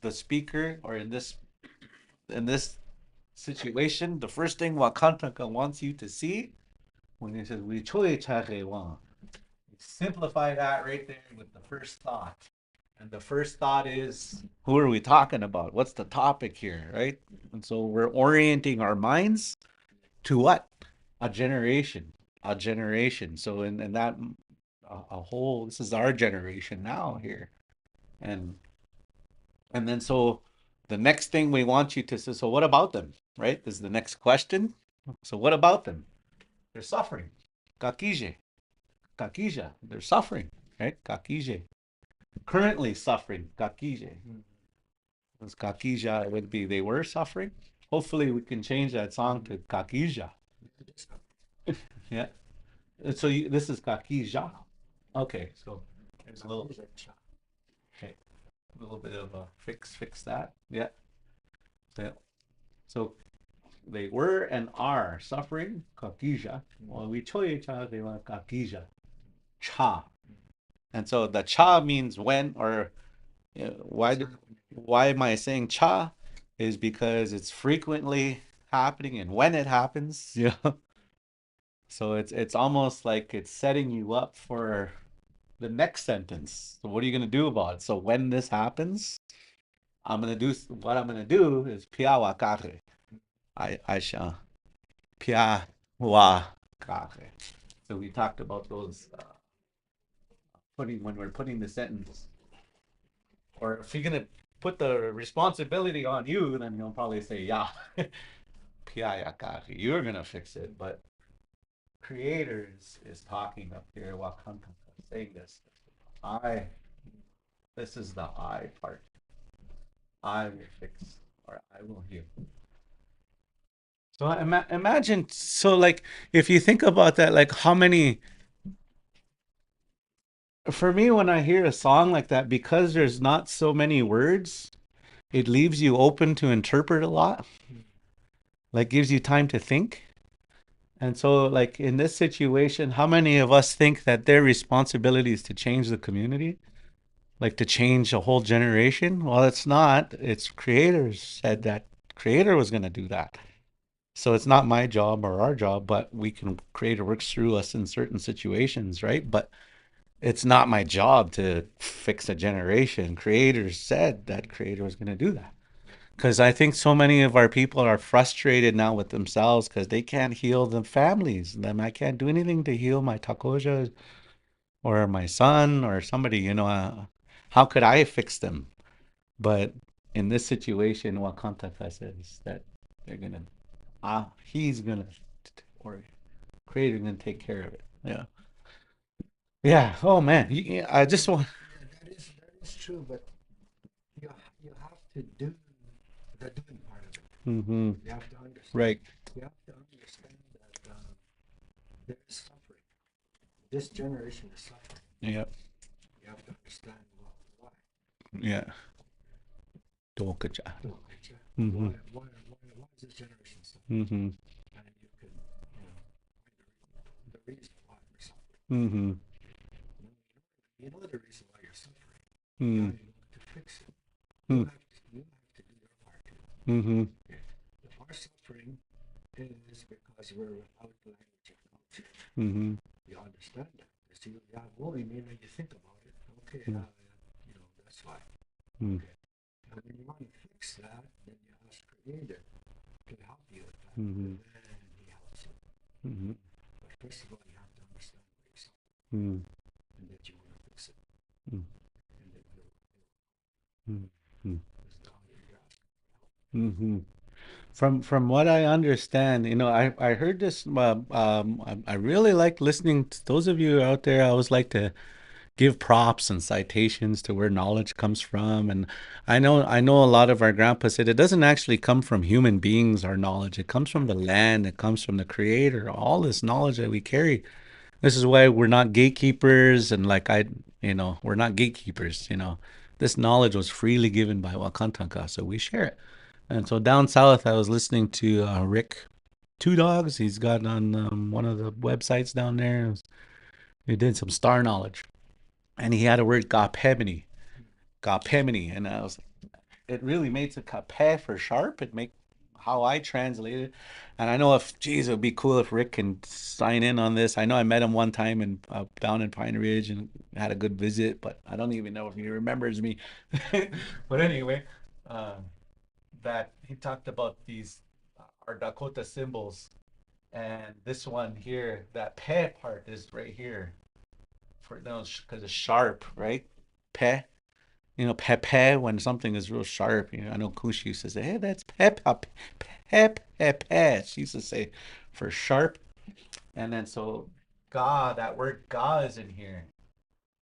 the speaker, or in this situation, the first thing Wakantaka wants you to see when he says we choy simplify that right there with the first thought. And the first thought is, who are we talking about? What's the topic here, right? And so we're orienting our minds to what? A generation, a generation. So in that a whole, this is our generation now here. And and then so the next thing we want you to say, so what about them? Right? This is the next question. So what about them? They're suffering. Kakije. Kakija. They're suffering, right? Kakije. Currently suffering. Kakije. Because Kakija would be they were suffering. Hopefully we can change that song to Kakija. Yeah. So this is Kakija. Okay, so there's a little okay, a little bit of a fix that. Yeah. So, so they were and are suffering Kakija. Well, we choye cha they want Kakija. Cha. And so the cha means when or why am I saying cha? Is because it's frequently happening and when it happens. Yeah. So it's almost like it's setting you up for the next sentence. So what are you gonna do about it? So when this happens, I'm gonna do is pia wa kare. I shall pia wa kare. So we talked about those putting when we're putting the sentence, or if you're gonna put the responsibility on you, then you'll probably say yeah, pia ya kare. You're gonna fix it, but creator is talking up here. Wakanta saying this. I. This is the I part. I will fix or I will heal. So imagine, so like, if you think about that, like how many, for me, when I hear a song like that, because there's not so many words, it leaves you open to interpret a lot, like gives you time to think. And so, like in this situation, how many of us think that their responsibility is to change the community, like to change a whole generation? Well, it's not. It's creators said that creator was going to do that. So it's not my job or our job, but we can creator works through us in certain situations, right? But it's not my job to fix a generation. Creators said that creator was going to do that. Because I think so many of our people are frustrated now with themselves because they can't heal the families. Them, I can't do anything to heal my takoja or my son or somebody. How could I fix them? But in this situation, what Kantaka says that they're gonna, he's gonna, or creator gonna take care of it. Yeah, yeah. Oh man, I just want. Yeah, that is true, but you you have to do the doing part of it. Mm-hmm. You have to understand. Right. You have to understand that there is suffering. This generation is suffering. Yeah. You have to understand why. Yeah. Dokucha. Why, Mm-hmm. why is this generation suffering? Mm-hmm. And you can, find the reason why we're suffering. Mm-hmm. You know the reason why you're suffering. Mm-hmm. Now you want to fix it. You have to do your part too. Mm-hmm. Okay. If our suffering is because we're without language and culture, Mm-hmm. you understand that. So you have only mean when you think about it. Okay, Mm-hmm. that's fine. Mm-hmm. Okay. And when you want to fix that, then you ask Creator to help you with that. Mm-hmm. And then He helps you. Mm-hmm. But first of all, you have to understand what you're suffering Mm-hmm. and that you want to fix it. Mm-hmm. And that you Mm-hmm. is the how you're asking for help. Mm-hmm. From what I understand, I heard this. I really like listening to those of you out there. I always like to give props and citations to where knowledge comes from. And I know a lot of our grandpa said it doesn't actually come from human beings, our knowledge. It comes from the land, it comes from the creator, all this knowledge that we carry. This is why we're not gatekeepers and we're not gatekeepers. This knowledge was freely given by Wakantanka, so we share it. And so down south, I was listening to Rick Two Dogs. He's got on one of the websites down there. He did some star knowledge, and he had a word Gapemini, and it really makes a kapeh for sharp. It make how I translate it, and I know if geez, it would be cool if Rick can sign in on this. I know I met him one time in down in Pine Ridge, and had a good visit, but I don't even know if he remembers me. But anyway, um, that he talked about these our Dakota symbols, and this one here, that pe part is right here for those because it's sharp, right? Pe, pepe when something is real sharp. I know Kushi used to say, "Hey, that's pep, pep, pep, pep." She used to say for sharp, and then so ga, that word ga is in here,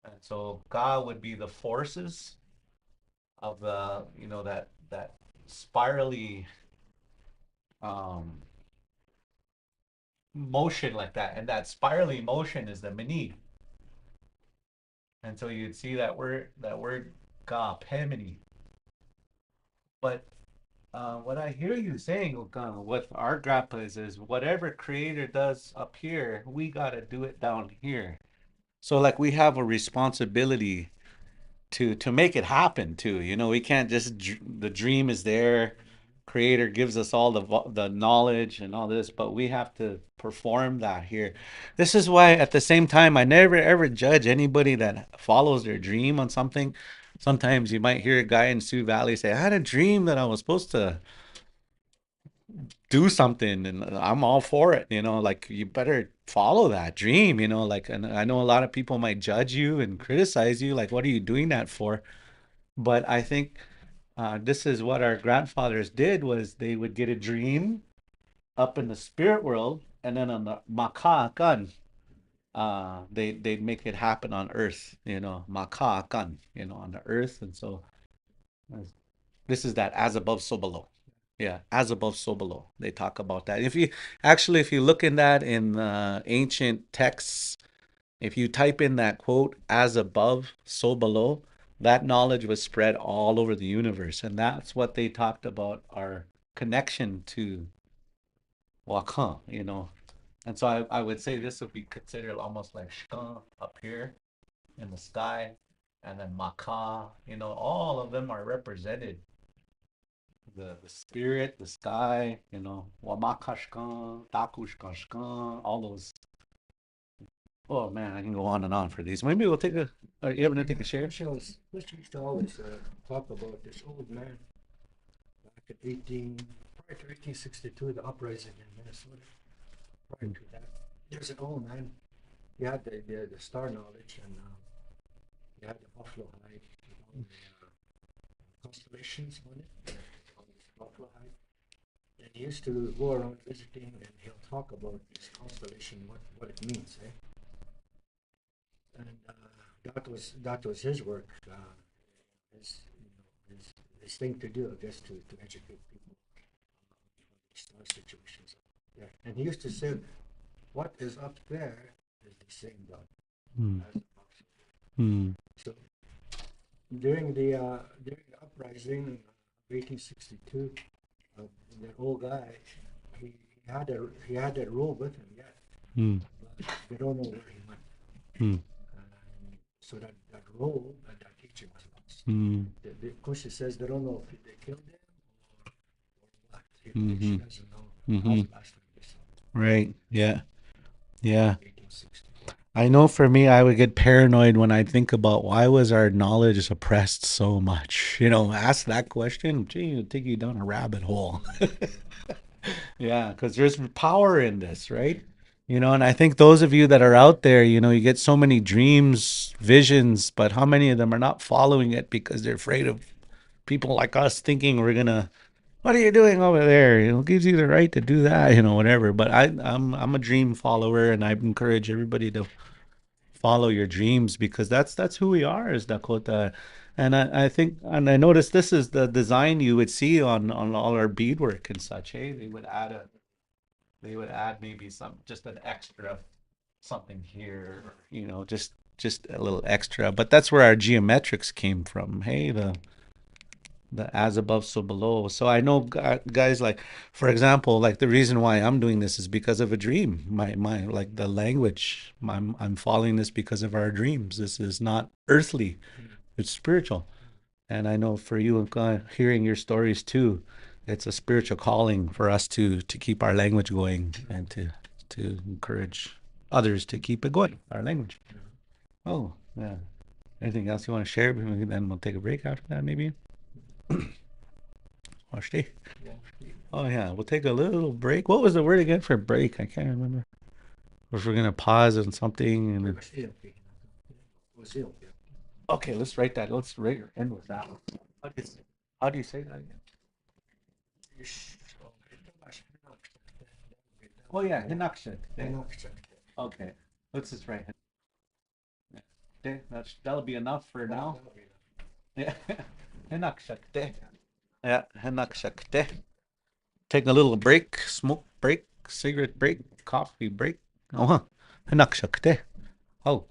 and so ga would be the forces of the, that spirally um motion like that, and that spiraling motion is the mini, and so you'd see that word ga pemini. But what I hear you saying, what our grappa is whatever creator does up here, we gotta do it down here. So like we have a responsibility to make it happen too. We can't just the dream is there. Creator gives us all the knowledge and all this, but we have to perform that here. This is why at the same time I never ever judge anybody that follows their dream on something. Sometimes you might hear a guy in Sioux Valley say, "I had a dream that I was supposed to do something and I'm all for it." Like you better follow that dream, like, and I know a lot of people might judge you and criticize you, like, what are you doing that for? But I think this is what our grandfathers did was they would get a dream up in the spirit world, and then on the makakan, they'd make it happen on earth, makakan, on the earth. And so uh, this is that as above, so below. Yeah, as above, so below. They talk about that. If you look in that in ancient texts, if you type in that quote, as above, so below, that knowledge was spread all over the universe. And that's what they talked about our connection to Wakan. And so I would say this would be considered almost like Shkan up here in the sky. And then Maka, all of them are represented. The spirit, the sky, Wamakashkan, Dakushkashkan, all those. Oh man, I can go on and on for these. Maybe we'll take a. Are you ever gonna take a share? Bush used to always talk about this old man back in prior to 1862, the uprising in Minnesota. Prior to that, there's an old man. He had the star knowledge, and he had the buffalo hide with all the constellations on it, on this buffalo hide. And he used to go around visiting, and he'll talk about this constellation, what it means, eh? And that was his work, his his thing to do, I guess, to educate people on these star situations. Yeah, and he used to say, "What is up there is the same God Hmm. as above." Hmm. So during the uprising of 1862, uh, that old guy, he had that rule with him, yeah, Hmm. but they don't know where he went. Hmm. So that role and that teaching was lost. Hmm. The Kusha says they don't know if they killed him or what. She Hmm. doesn't know. That Hmm. was the last time they saw him, Right. Yeah. Yeah. 1860. I know for me, I would get paranoid when I think about why was our knowledge suppressed so much. Ask that question, gee, it'll take you down a rabbit hole. Yeah, because there's power in this, right? And I think those of you that are out there, you get so many dreams, visions, but how many of them are not following it because they're afraid of people like us thinking we're gonna, what are you doing over there? It gives you the right to do that, whatever. But I'm a dream follower, and I encourage everybody to follow your dreams because that's who we are as Dakota. And I think, and I noticed this is the design you would see on all our beadwork and such. Hey, they would add maybe just an extra something here, just a little extra. But that's where our geometrics came from. Hey, the as above, so below. So I know guys, like, for example, like the reason why I'm doing this is because of a dream. My like the language. I'm following this because of our dreams. This is not earthly; it's spiritual. And I know for you, hearing your stories too, it's a spiritual calling for us to keep our language going and to encourage others to keep it going. Our language. Oh. Yeah. Anything else you want to share? Then we'll take a break after that, maybe. Or stay. Yeah. Oh yeah, we'll take a little break. What was the word again for break? I can't remember. Or if we're gonna pause on something and then... Okay, let's write that. Let's write end with that one. How do you say that again? Oh yeah, Hinakshak. Okay, let's just write. Okay, that'll be enough for now. Yeah, Hinakshak. Yeah, Hinakshak. Take a little break, smoke break, cigarette break, coffee break. Oh, Hinakshak. Oh.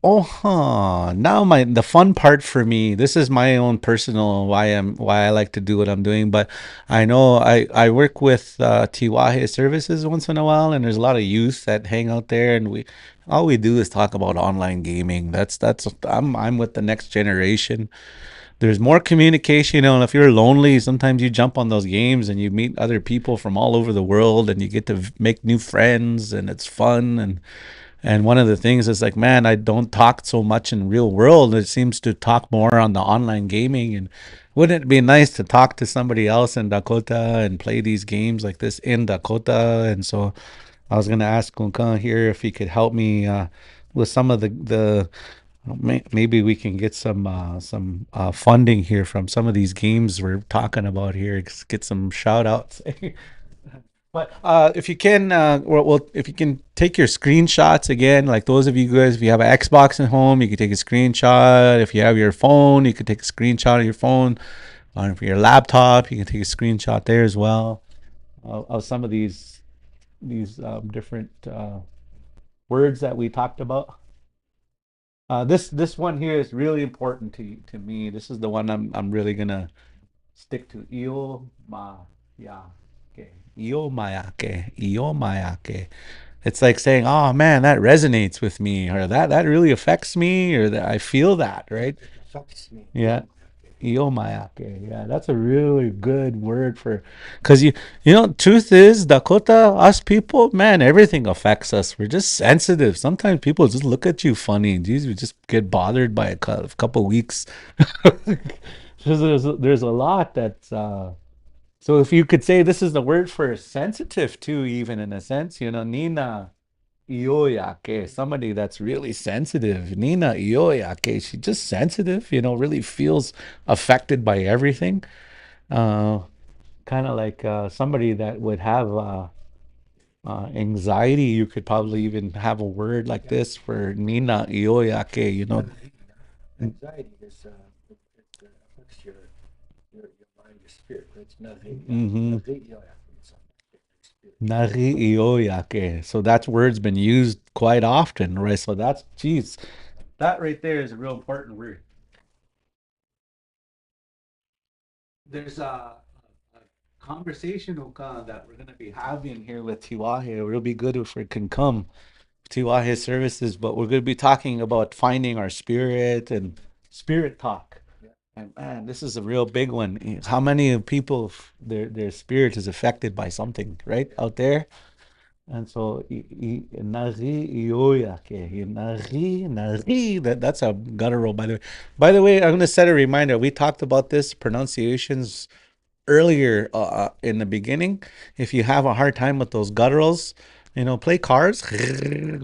Oh, huh. Now my the fun part for me. This is my own personal why I like to do what I'm doing. But I know I work with Tiwahe services once in a while, and there's a lot of youth that hang out there, and we all we do is talk about online gaming. That's I'm with the next generation. There's more communication, and if you're lonely, sometimes you jump on those games and you meet other people from all over the world, and you get to make new friends, and it's fun. And one of the things is like, man, I don't talk so much in real world. It seems to talk more on the online gaming. And wouldn't it be nice to talk to somebody else in Dakota and play these games like this in Dakota? And so I was gonna ask Kunkan here if he could help me with some of the maybe we can get some funding here from some of these games we're talking about here. Get some shout outs. But if you can, if you can take your screenshots again, like those of you guys, if you have an Xbox at home, you can take a screenshot. If you have your phone, you can take a screenshot of your phone. For your laptop, you can take a screenshot there as well of some of these different words that we talked about. This one here is really important to me. This is the one I'm really gonna stick to. Io ma ya ke. Io maya ke. Io maya ke. It's like saying, "Oh man, that resonates with me," or that really affects me, or that I feel that, right? It affects me. Yeah. Iyomayake. Yeah, that's a really good word for because you know, truth is, Dakota, us people, man, everything affects us. We're just sensitive. Sometimes people just look at you funny. Geez, we just get bothered by a couple weeks. There's a lot that's so if you could say this is the word for sensitive too, even in a sense, Nina Ioyake, somebody that's really sensitive. Nina Ioyake, she's just sensitive, really feels affected by everything. Uh, Kind of like somebody that would have anxiety. You could probably even have a word like Yeah. this for Nina Ioyake. Anxiety is it affects your mind, your spirit. It's Mm-hmm. it's affecting your spirit. Nari Ioyake. So that's word's been used quite often, right? So that's, geez, that right there is a real important word. There's a conversational that we're going to be having here with Tiwahe. It'll be good if we can come to Tiwahe services, but we're going to be talking about finding our spirit and spirit talk. Yeah. And man, this is a real big one. How many people their spirit is affected by something, right? Yeah. Out there? And so, nari iyoyake, nari. That's a guttural, by the way. By the way, I'm going to set a reminder. We talked about this pronunciations earlier in the beginning. If you have a hard time with those gutturals, play cars, and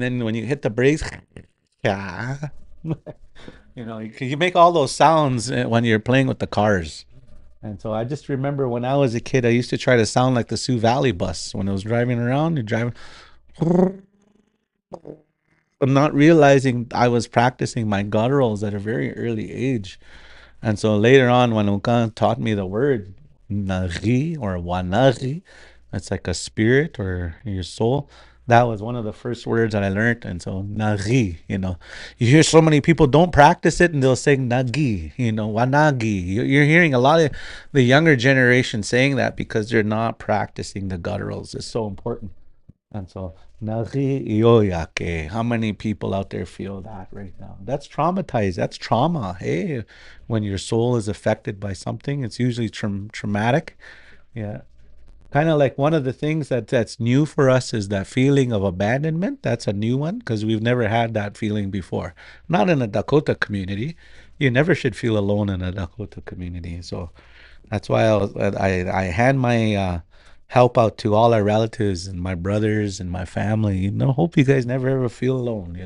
then when you hit the brakes, yeah. You make all those sounds when you're playing with the cars. And so I just remember when I was a kid, I used to try to sound like the Sioux Valley bus when I was driving around. You're driving, I'm not realizing I was practicing my gutturals at a very early age. And so later on, when Ukan taught me the word nari or wanari, it's like a spirit or your soul. That was one of the first words that I learned. And so nari, you hear so many people don't practice it and they'll say nagi, wanagi. You're hearing a lot of the younger generation saying that because they're not practicing the gutturals. It's so important. And so, nari iyoyake. How many people out there feel that right now? That's traumatized. That's trauma. Hey, when your soul is affected by something, it's usually traumatic. Yeah. Kind of like one of the things that's new for us is that feeling of abandonment. That's a new one because we've never had that feeling before. Not in a Dakota community. You never should feel alone in a Dakota community. So that's why I hand my help out to all our relatives and my brothers and my family. Hope you guys never ever feel alone.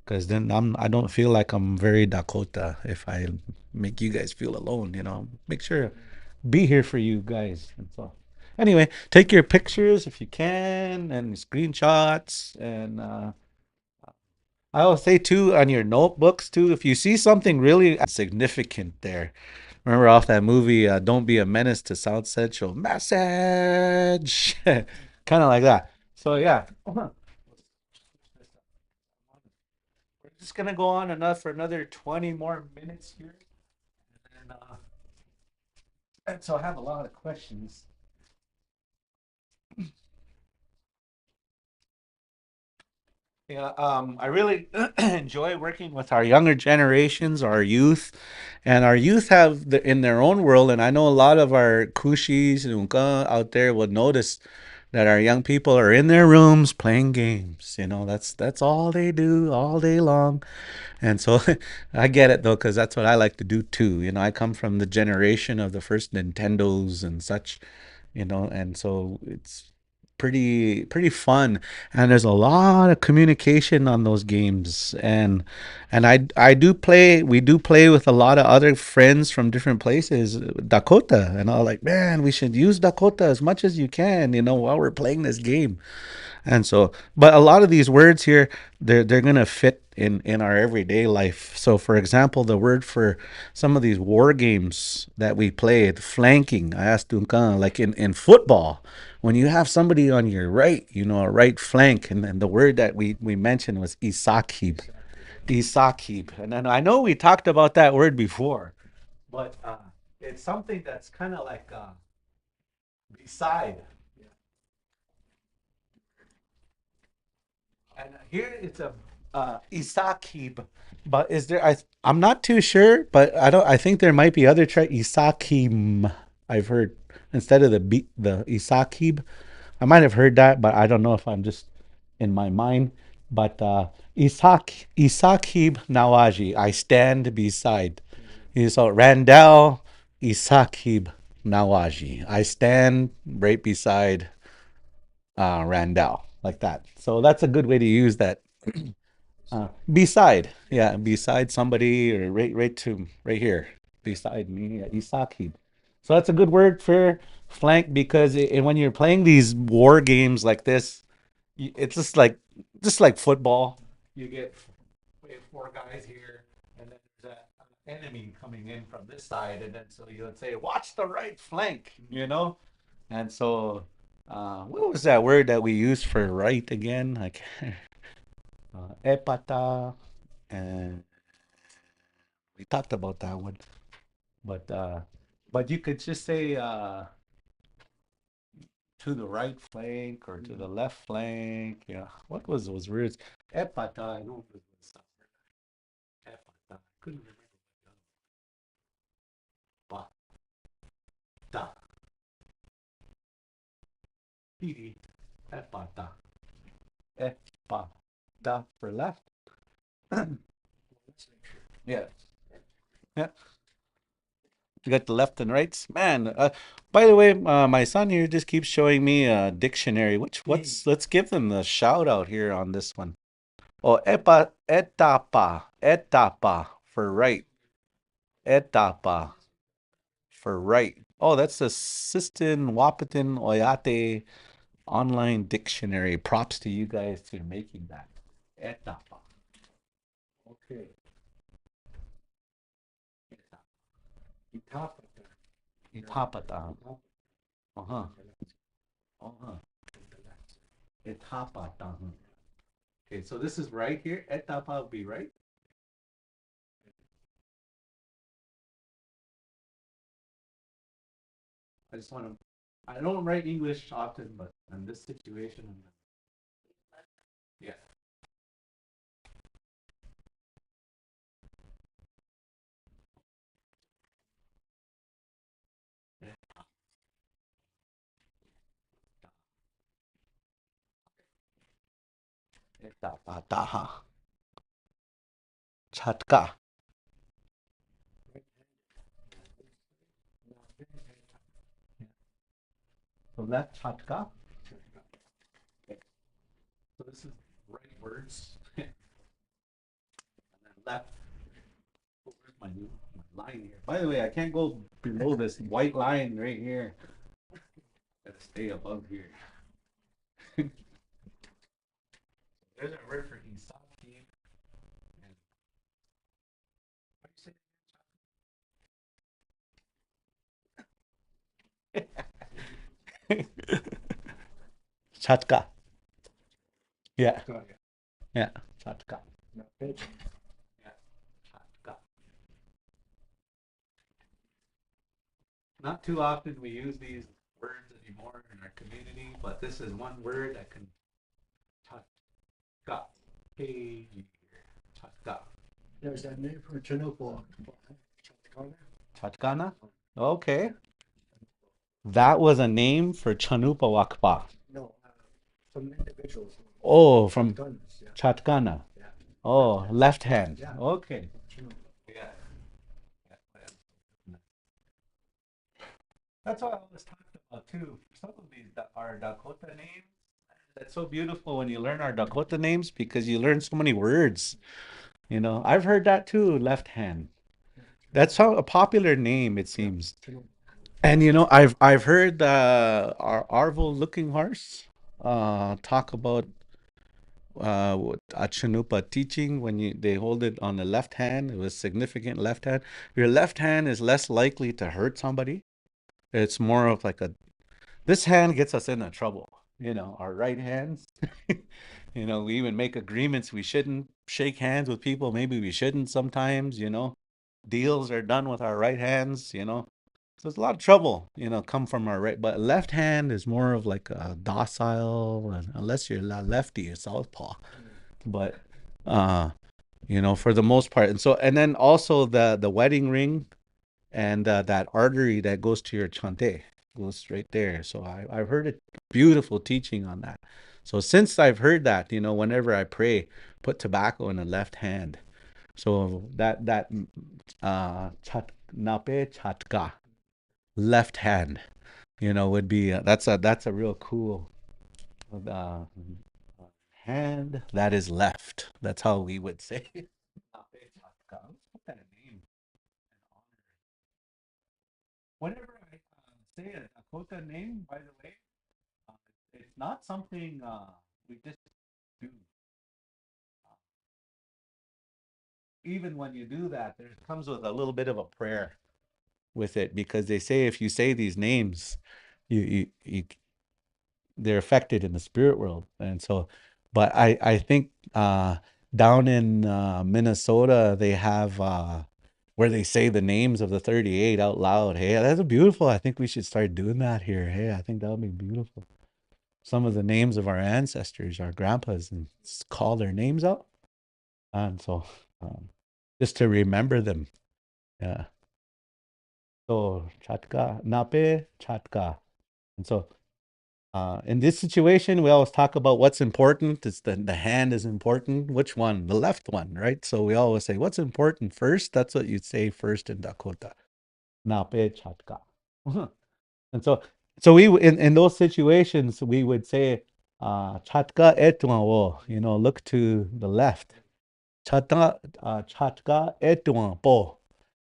Because then I don't feel like I'm very Dakota if I make you guys feel alone. Make sure be here for you guys. And so anyway, take your pictures if you can and screenshots and. I will say too on your notebooks too, if you see something really significant there, remember off that movie, Don't Be a Menace to South Central. Message! Kind of like that. So, yeah. we're just gonna go on enough for another 20 more minutes here, and so I have a lot of questions. Yeah, I really enjoy working with our younger generations, our youth, and our youth have in their own world. And I know a lot of our kushis and unka out there will notice that our young people are in their rooms playing games. You know, that's all they do all day long. And so I get it though, because that's what I like to do too. You know, I come from the generation of the first Nintendos and such, you know, and so it's pretty fun. And there's a lot of communication on those games. And I do play, we do play with a lot of other friends from different places, Dakota, and I'm like, man, we should use Dakota as much as you can, you know, while we're playing this game. And so, but a lot of these words here, they're gonna fit in our everyday life. So, for example, the word for some of these war games that we played, flanking. I asked Duncan, like in football, when you have somebody on your right, you know, a right flank, and then the word that we mentioned was isakib, isakib. And then I know we talked about that word before, but it's something that's kind of like beside. And here it's a Isakib, but is there? I'm not too sure, but I don't. I think there might be other Isakim. I've heard instead of the Isakib. I might have heard that, but I don't know if I'm just in my mind. But Isakib Nawaji. I stand beside. So Randall Isakib Nawaji. I stand right beside Randall, like that. So that's a good way to use that. Beside, yeah, beside somebody or right here, beside me, yeah, Isaki. So that's a good word for flank because when you're playing these war games like this, it's just like football. You get we have four guys here, and then there's an enemy coming in from this side, and then so you would say, "Watch the right flank," you know. And so, what was that word that we used for right again? Like epata, and we talked about that one. But you could just say to the right flank or to the left flank. Yeah, what was those words? Epata. I know it was epata. Couldn't remember what the piri. Epata. Epata for left. Yeah. Yeah. You got the left and rights, man. By the way, my son here just keeps showing me a dictionary. What's let's give them the shout out here on this one. Oh, etapa for right, etapa for right. Oh, that's the Sistan Wapitan Oyate online dictionary. Props to you guys for making that. Etapa. Okay. Itapata. Itapata. Uh-huh. Uh-huh. Itapata. Okay, so this is right here. Etapa would be right. I just want to. I don't write English often, but in this situation, yeah. Etapata. Chatka. So left chatka. Okay. So this is right words, and then left. Oh, where's my line here? By the way, I can't go below this white line right here. Gotta stay above here. There's a word for Isaki. And what do you say? Chatka. Yeah. Yeah. Chatka. No, pitch. Yeah. Chatka. Not too often we use these words anymore in our community, but this is one word that can chatka. Hey, chatka. There's that name for Chernobyl. Chatkana. Chatkana? Okay. That was a name for Chanupa Wakpa. No, some individuals. Oh, from Guns, yeah. Chatkana. Yeah. Oh, left hand. Yeah. Okay. Chernobyl. Yeah. That's what I was talking about too. Some of these are Dakota names. That's so beautiful when you learn our Dakota names because you learn so many words. You know, I've heard that too, left hand. That's how a popular name it Yeah. seems. Chernobyl. And you know, I've heard our Arvel Looking Horse talk about a Chanupa teaching when they hold it on the left hand. It was significant left hand. Your left hand is less likely to hurt somebody. It's more of like a this hand gets us into trouble. You know, our right hands. You know, we even make agreements. We shouldn't shake hands with people. Maybe we shouldn't sometimes, you know. Deals are done with our right hands, you know. So there's a lot of trouble, you know, come from our right. But left hand is more of like a docile, unless you're a lefty or southpaw. But, uh, you know, for the most part. And so, and then also the wedding ring and that artery that goes to your chante goes straight there. So I've heard a beautiful teaching on that. So since I've heard that, you know, whenever I pray, put tobacco in the left hand. So that chat nape chatka left hand, you know, would be that's a real cool uh, hand that is left. That's how we would say. Nape chatka. Let's put that name. Whenever I say a Dakota name, by the way, uh, it's not something we just do. Uh, Even when you do that, there comes with a little bit of a prayer with it because they say if you say these names, you they're affected in the spirit world, and so. But I think down in Minnesota they have where they say the names of the 38 out loud. Hey, that's beautiful. I think we should start doing that here. Hey, I think that would be beautiful. Some of the names of our ancestors, our grandpas, and call their names out. And so, um, just to remember them. Yeah. So, chatka, nape, chatka. And so, in this situation, we always talk about what's important. It's the hand is important. Which one? The left one, right? So we always say, what's important first? That's what you'd say first in Dakota. Nape, chatka. And so, we in those situations we would say, "Chatka etwa wo," you know, look to the left. Chatka etwa po.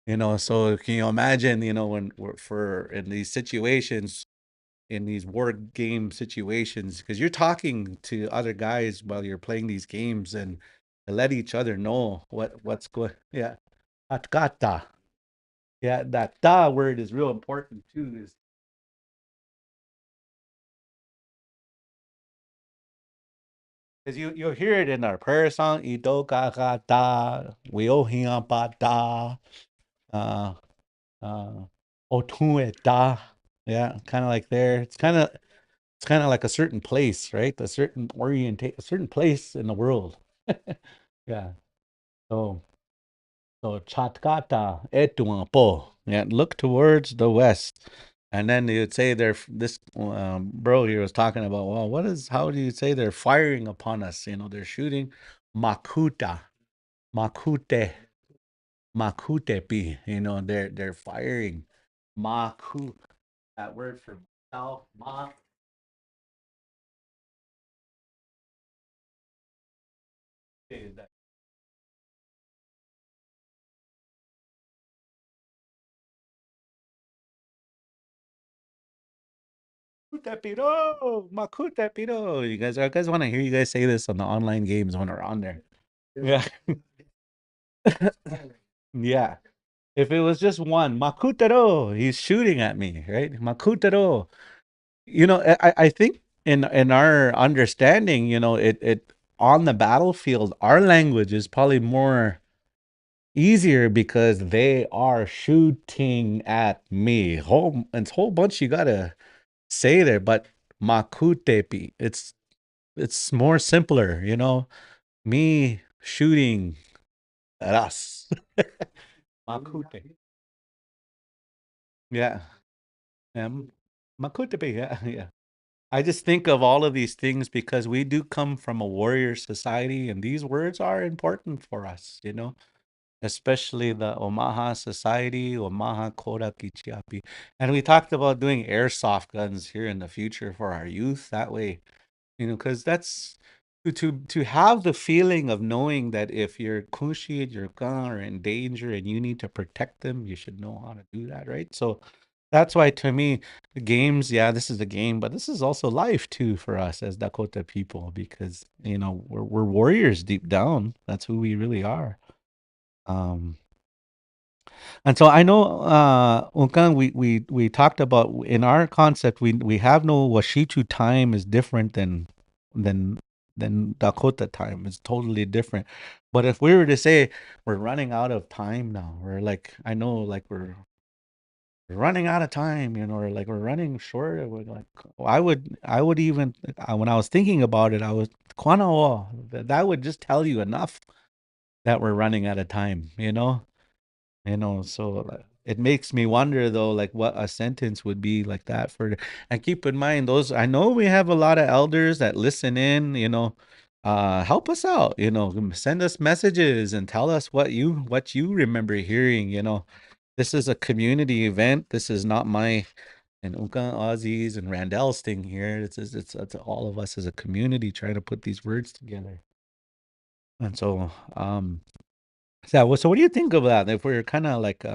You know, so can you imagine? You know, when we're for in these situations, in these war game situations, because you're talking to other guys while you're playing these games, and to let each other know what's going. Yeah, chatkata. Yeah, that da word is real important too. Is because you'll hear it in our prayer song, Ito ka ka da, Wiohia ba da, uh, uh, Otue da. Yeah, kind of like there. It's kind of like a certain place, right? A certain a certain place in the world. Yeah. So Chatkata etuan po. Yeah, look towards the west. And then they would say they're this bro here was talking about, well, how do you say they're firing upon us? You know, they're shooting makuta, makute, makutepi. You know, they're firing maku. That word for south, ma is that makutepiro, makutepiro. You guys want to hear you guys say this on the online games when we're on there. Yeah. Yeah. If it was just one, Makutaro, he's shooting at me, right? Makutaro. You know, I think in our understanding, you know, it on the battlefield, our language is probably more easier because they are shooting at me. Whole bunch you gotta say there, but makutepi, it's more simpler, you know. Me shooting at us. Makute. Yeah. Makutepi, yeah, yeah. I just think of all of these things because we do come from a warrior society, and these words are important for us, you know, especially the Omaha society, Omaha Koda Kichiapi. And we talked about doing airsoft guns here in the future for our youth. That way, you know, because that's to have the feeling of knowing that if your kushi, your gun are in danger and you need to protect them, you should know how to do that, right? So that's why to me, the games, yeah, this is a game, but this is also life too for us as Dakota people because you know we're warriors deep down. That's who we really are. Um, and so I know, Unkan, we talked about in our concept, we have no Washichu time is different than than Dakota time. It's totally different. But if we were to say we're running out of time now, we're like I know like we're running out of time, you know, or like we're running short. Or we're like I would even when I was thinking about it, I was Kwanawa, that would just tell you enough that we're running out of time, you know. You know, so like, it makes me wonder though, like what a sentence would be like that for. And keep in mind, those I know we have a lot of elders that listen in. You know, help us out. You know, send us messages and tell us what you remember hearing. You know, this is a community event. This is not my and Unka Aussies and Randall's thing here. It's all of us as a community trying to put these words together. And so, so what do you think of that? If we're kind of like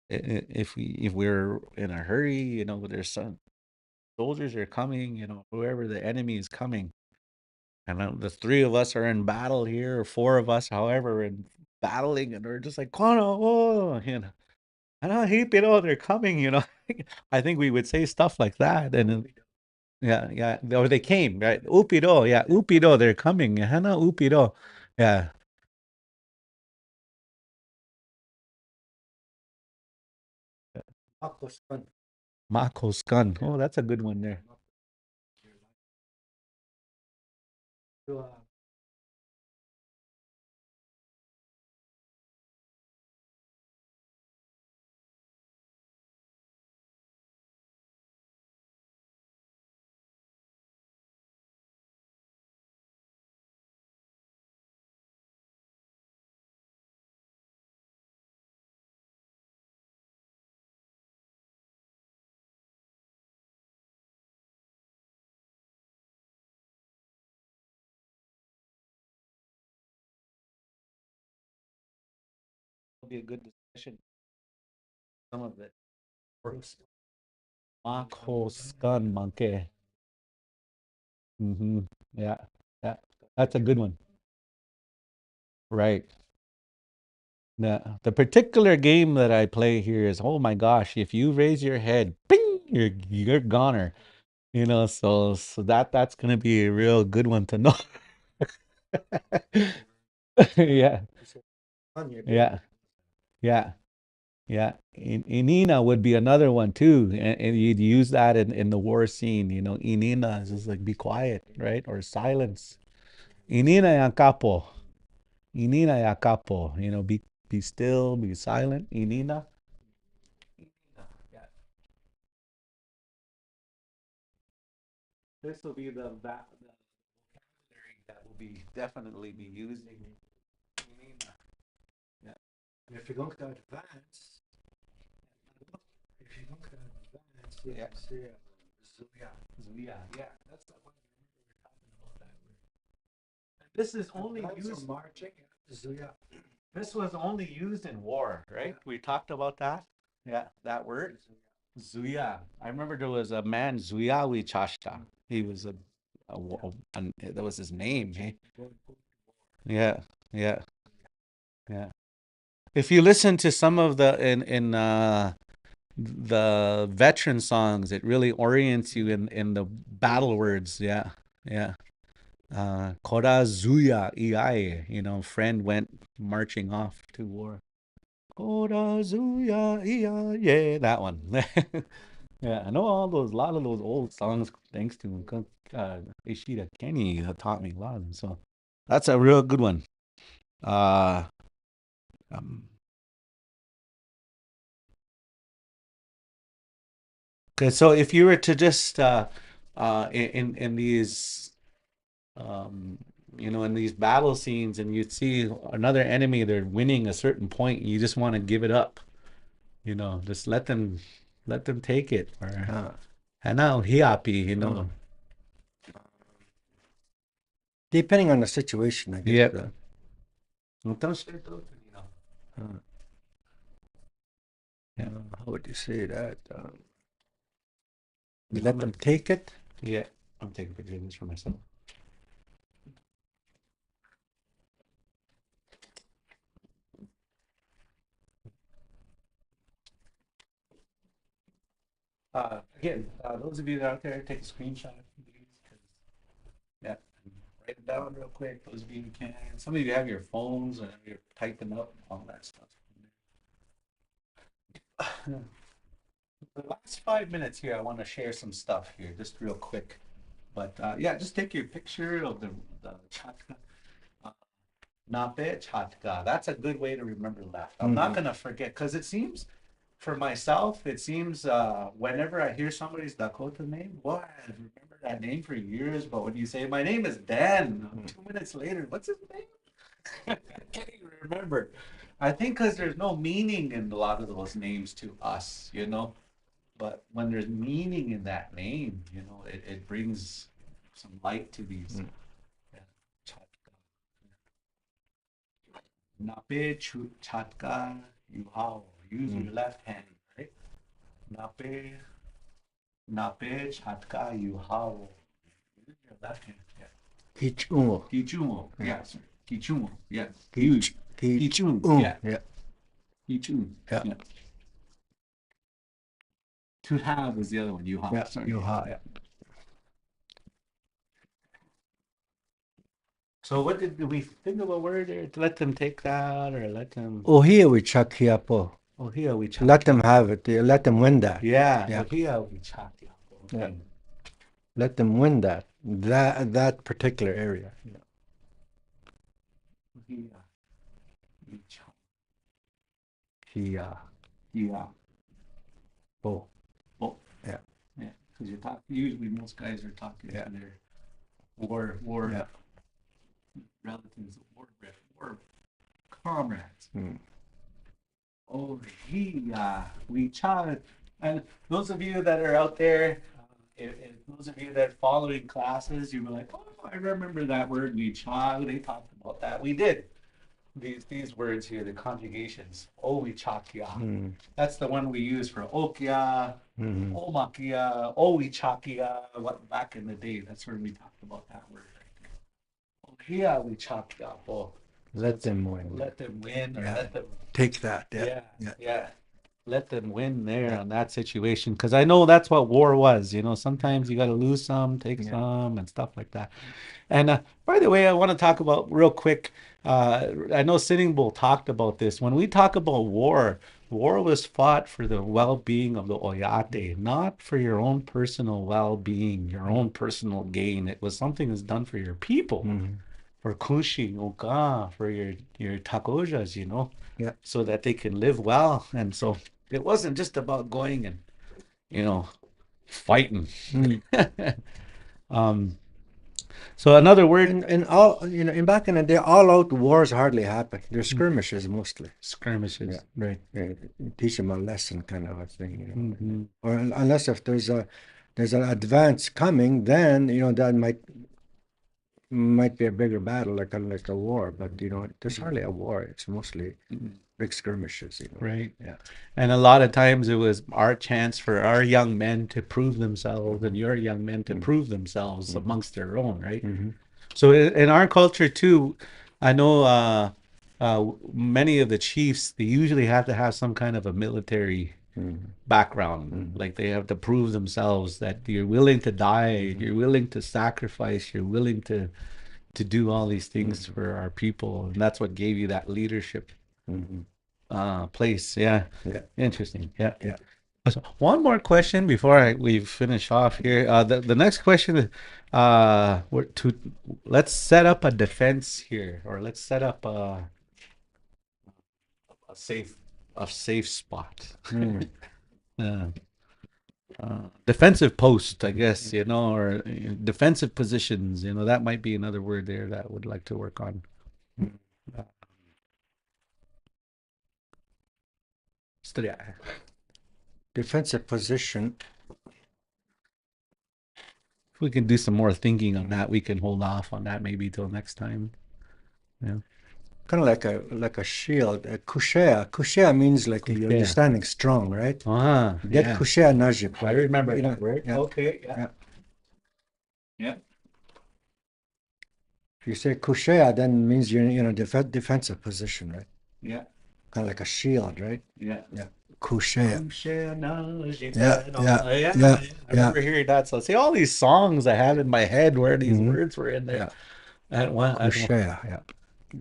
if we're in a hurry, you know, there's some soldiers are coming, you know, whoever the enemy is coming, and the three of us are in battle here, or four of us, however, and battling, and we're just like, Kono, oh, you know, and I hate, you know, they're coming, you know. I think we would say stuff like that, and yeah, yeah, or they came, right? Upido, yeah, upido, they're coming, hana upido, yeah, Mako's gun. Oh, that's a good one there. It'll be a good discussion. Some of it. Marco's gun monkey. Hmm. Yeah, yeah, that's a good one. Right. The particular game that I play here is, oh my gosh, if you raise your head, ping, you're goner. You know, so that's gonna be a real good one to know. Yeah, yeah, yeah, yeah. Inina would be another one too, and you'd use that in the war scene. You know, Inina is just like be quiet, right, or silence. Inina yang kapo. Inina ya capo. You know, be still, be silent. Inina. Yeah. This will be the vocabulary that will be definitely be using. Inina. Yeah. And if you're going to advance, if you're going to advance, you Yeah. can say Zuya. Zuya. Yeah. That's the one. I remember we were talking about that word. This is only Advance or used. marching, Zuya. This was only used in war, right? We talked about that. Yeah, that word. Zuya. I remember there was a man, Zuyawi Chashta. He was that was his name. Hey? Yeah, yeah, yeah. If you listen to some of the in the veteran songs, it really orients you in the battle words. Yeah, yeah. Korazuya Iai, friend went marching off to war. Korazuya Iai, yeah, that one. Yeah, I know a lot of those old songs thanks to Ishida Kenny taught me a lot of them. So that's a real good one. Uh, um, okay, so if you were to just in these um, in these battle scenes, and you'd see another enemy, they're winning a certain point, you just want to give it up. Just let them take it. Or hana hiapi, Depending on the situation, I guess. Yeah. Então, Yeah. How would you say that? You let them take it? Yeah, I'm taking pictures of this for myself. Again, those of you that are out there, take a screenshot of these, yeah, write it down real quick. Those of you who can. Some of you have your phones and you're typing up all that stuff. The last 5 minutes here, I want to share some stuff here, just real quick. But yeah, just take your picture of the chatka. Nape chatka. That's a good way to remember that. I'm not gonna forget, because it seems, for myself, it seems whenever I hear somebody's Dakota name, boy, I remember that name for years. But when you say my name is Dan, 2 minutes later, what's his name? I can't even remember. I think because there's no meaning in a lot of those names to us. But when there's meaning in that name, it brings some light to these. Yeah. Chatka. Nape chatka yuhao. Use your left hand, right? Nape chatka yuhao. Use your left hand. Yeah. Kichungo. Kichumo. Yeah. Yes. Kichumo. Yes. Kichun. Yeah. Yeah. Kichun. Yeah. Yeah. To have is the other one. Yuha. Yeah. Sorry. Yuha. Yeah. So what did we think of a word there? To let them take that, or let them? Ohia we chakiapo. Oh, here we chat. Let them have it. Let them win that. Yeah. Yeah. Oh, here we chat. Yeah. Okay. Let them win that. That particular area. Yeah. Here we chat. Yeah. Yeah. Oh. Oh. Yeah. Yeah. Because you're talking. Usually, most guys are talking Yeah. to their war Yeah. relatives, war comrades. Oh, we chat. And those of you that are out there, if those of you that are following classes, you were like, oh, I remember that word, we chat. They talked about that. We did. These words here, the conjugations. Oh, we chakia. That's the one we use for okia, omakia, oh, we chakia. What back in the day, that's where we talked about that word. Oh, here we chakia. Oh, Let them win. let them win, or Yeah. let them. Take that. Yeah, Yeah. yeah. Let them win there Yeah. on that situation, because I know that's what war was. Sometimes you got to lose some, take Yeah. some, and stuff like that. And by the way, I want to talk about real quick. I know Sitting Bull talked about this. When we talk about war, war was fought for the well-being of the Oyate, not for your own personal well-being, your own personal gain. It was something that's done for your people, for Kushi, Oka, for your Takojas, Yeah. so that they can live well. And so it wasn't just about going and, fighting. So another word, And all in back in the day, all out wars hardly happen. They're skirmishes mostly. skirmishes, Yeah. right? Yeah, teach them a lesson, kind of a thing, Or unless if there's an advance coming, then that might be a bigger battle, like a war. But there's hardly a war. It's mostly big skirmishes. Right. Yeah. And a lot of times it was our chance for our young men to prove themselves and your young men to prove themselves amongst their own, right? So in our culture too, I know many of the chiefs, they usually have to have some kind of a military background. Like they have to prove themselves that you're willing to die, you're willing to sacrifice, you're willing to to do all these things Mm-hmm. for our people, and that's what gave you that leadership Mm-hmm. place. Yeah, Yeah. interesting. Yeah. Yeah. So one more question before we finish off here. The next question is, we're to let's set up a defense here, or let's set up a safe a safe spot. Mm. uh, Defensive post, I guess, or defensive positions. That might be another word there that I would like to work on. Mm. Uh, study. Defensive position. If we can do some more thinking on that, we can hold off on that maybe till next time. Yeah. Kind of like a shield. A kushea. Kushea means like you're Yeah. standing strong, right? Get Yeah. kushea najib. I remember You know, that word. yeah, Okay. Yeah. yeah. Yeah. If you say kushea, then it means you're in a defensive position, right? Yeah. Kind of like a shield, right? Yeah. Yeah. Kushea. Yeah, Yeah, yeah, yeah, yeah, I yeah. remember hearing that. So see all these songs I have in my head where these Hmm. words were in there. Yeah. At one, Kushea. Yeah.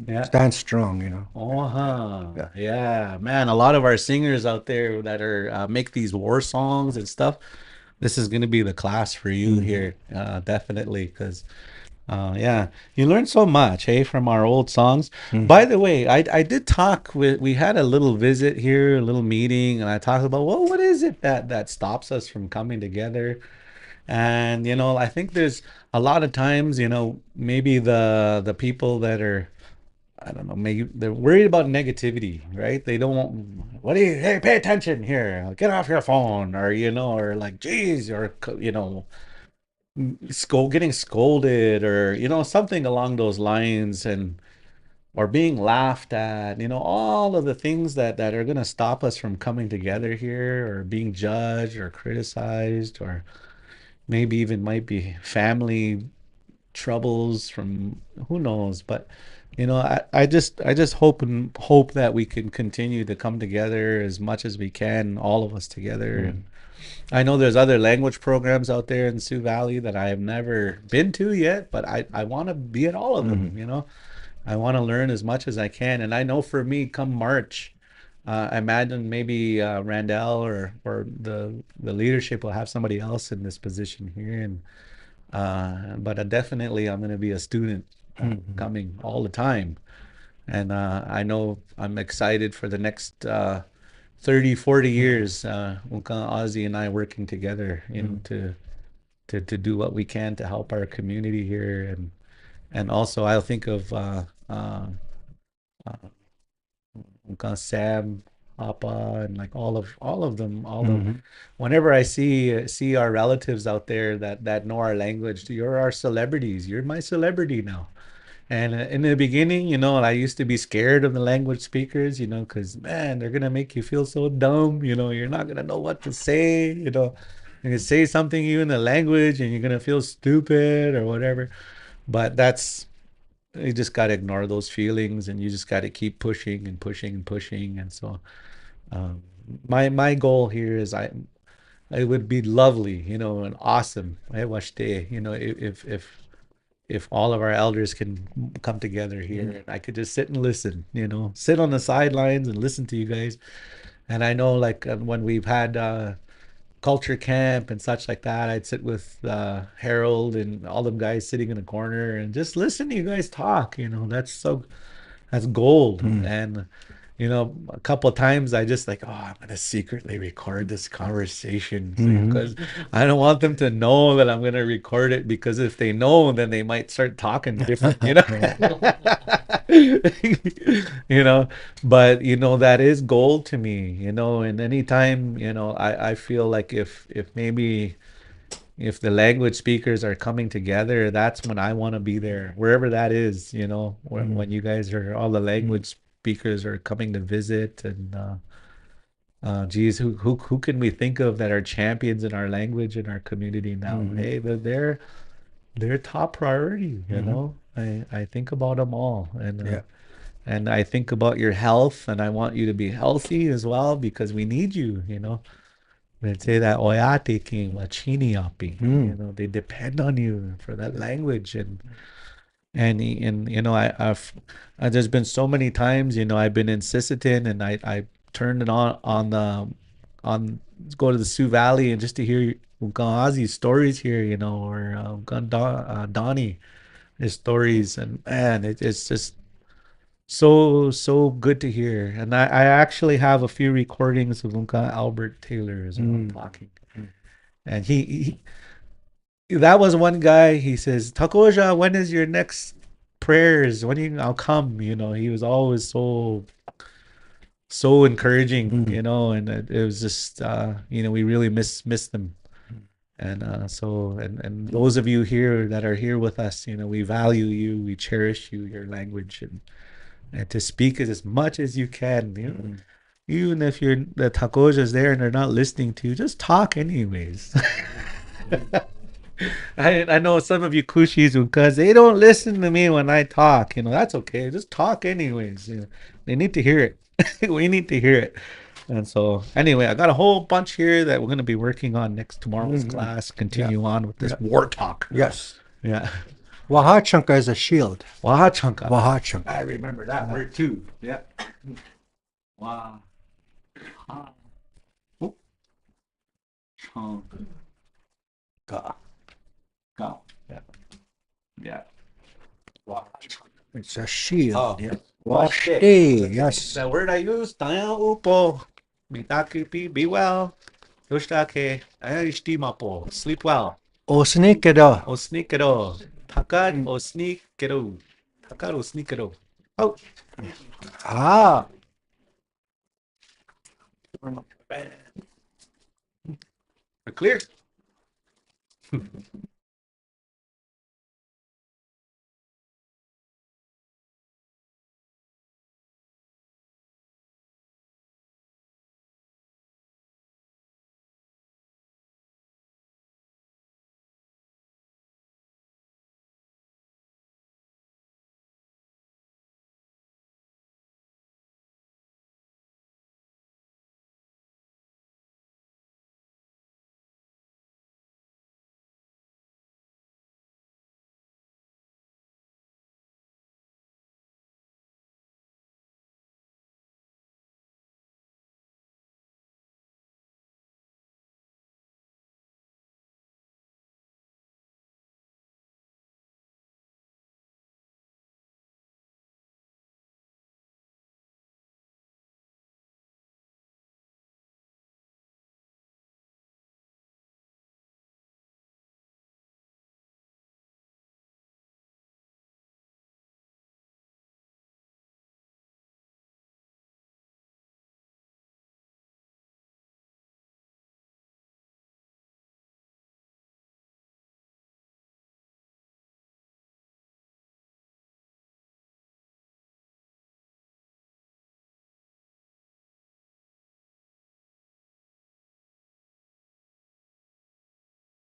yeah. Stand strong, you know. Oh, huh. Yeah. Yeah, man. A lot of our singers out there that are make these war songs and stuff. This is going to be the class for you Hmm. here, definitely, because yeah, you learn so much, hey, from our old songs. By Hmm. the way, I did talk with. We had a little visit here, a little meeting, and I talked about, well, what is it that stops us from coming together? And I think there's a lot of times, maybe the people that are, I don't know, maybe they're worried about negativity, right? They don't want, what do you, hey, pay attention here, get off your phone, or or like, geez, or getting scolded, or something along those lines, and or being laughed at, all of the things that are going to stop us from coming together here, or being judged or criticized, or maybe even might be family troubles from who knows. But I just hope that we can continue to come together as much as we can, all of us together. Hmm. And I know there's other language programs out there in Sioux Valley that I have never been to yet, but I want to be at all of Hmm. them. I want to learn as much as I can. And I know for me, come March, I imagine maybe Randall or the leadership will have somebody else in this position here. And but definitely I'm going to be a student Hmm. coming all the time. And I know I'm excited for the next 30, 40 Hmm. years, Ozzy and I working together, Hmm. to do what we can to help our community here. And also I'll think of Sam, Papa, and like all of them, Hmm. whenever I see our relatives out there that know our language, you're our celebrities. You're my celebrity now. And in the beginning, I used to be scared of the language speakers, because man, they're gonna make you feel so dumb. You're not gonna know what to say. You can say something you in the language, and you're gonna feel stupid or whatever. But you just got to ignore those feelings, and you just got to keep pushing and pushing and pushing. And so, um, my goal here is it would be lovely, and awesome. I wish they, if all of our elders can come together here, and I could just sit and listen, sit on the sidelines and listen to you guys. And I know, like, when we've had culture camp and such like that, I'd sit with Harold and all them guys sitting in a corner and just listen to you guys talk. That's gold. Hmm. And a couple of times I just like, oh, I'm gonna secretly record this conversation Hmm. because I don't want them to know that I'm gonna record it, because if they know, then they might start talking different, Yeah. you know. But that is gold to me, and anytime, I feel like if maybe if the language speakers are coming together, that's when I want to be there, wherever that is, when Hmm. you guys are, all the language speakers are coming to visit. And geez, who can we think of that are champions in our language in our community now? Hmm. Hey, they're top priority. Hmm. I think about them all. Yeah. And I think about your health, and I want you to be healthy as well, because we need you. They say that oyate king, wachini api. Mm. They depend on you for that language. And and there's been so many times, I've been in Sisseton, and I turned it on the on go to the Sioux Valley, and just to hear Ozzy's stories here, or Donnie, his stories, and man, it's just so good to hear. And I actually have a few recordings of Unka Albert Taylor as well talking. And that was one guy. He says, Takoja, when is your next prayers? When I'll come? He was always so encouraging, and it was just we really miss them. And and those of you here that are here with us, we value you, we cherish you, your language, and to speak as much as you can. Even if the Takoja's there and they're not listening to you, just talk anyways. I know some of you Kushis, because they don't listen to me when I talk. That's okay. Just talk anyways. They need to hear it. We need to hear it. And so, anyway, I got a whole bunch here that we're going to be working on next tomorrow's class. Continue on with this war talk. Yes. Yeah. Wahachanka is a shield. Wahachanka. Wahachanka. I remember that word too. Yeah. Wah. Oh. Chunk. Ka. Go. Yeah. Yeah. It's a shield. Oh. Yeah. Washte. Yes. The word I use, tayo upo. Mitakipi, be well. Yoshitake, ayishtima po. Sleep well. Osnikeda. O sneakero. Takad o sneakero. Takad o sneakero. Oh. Ah. We're clear.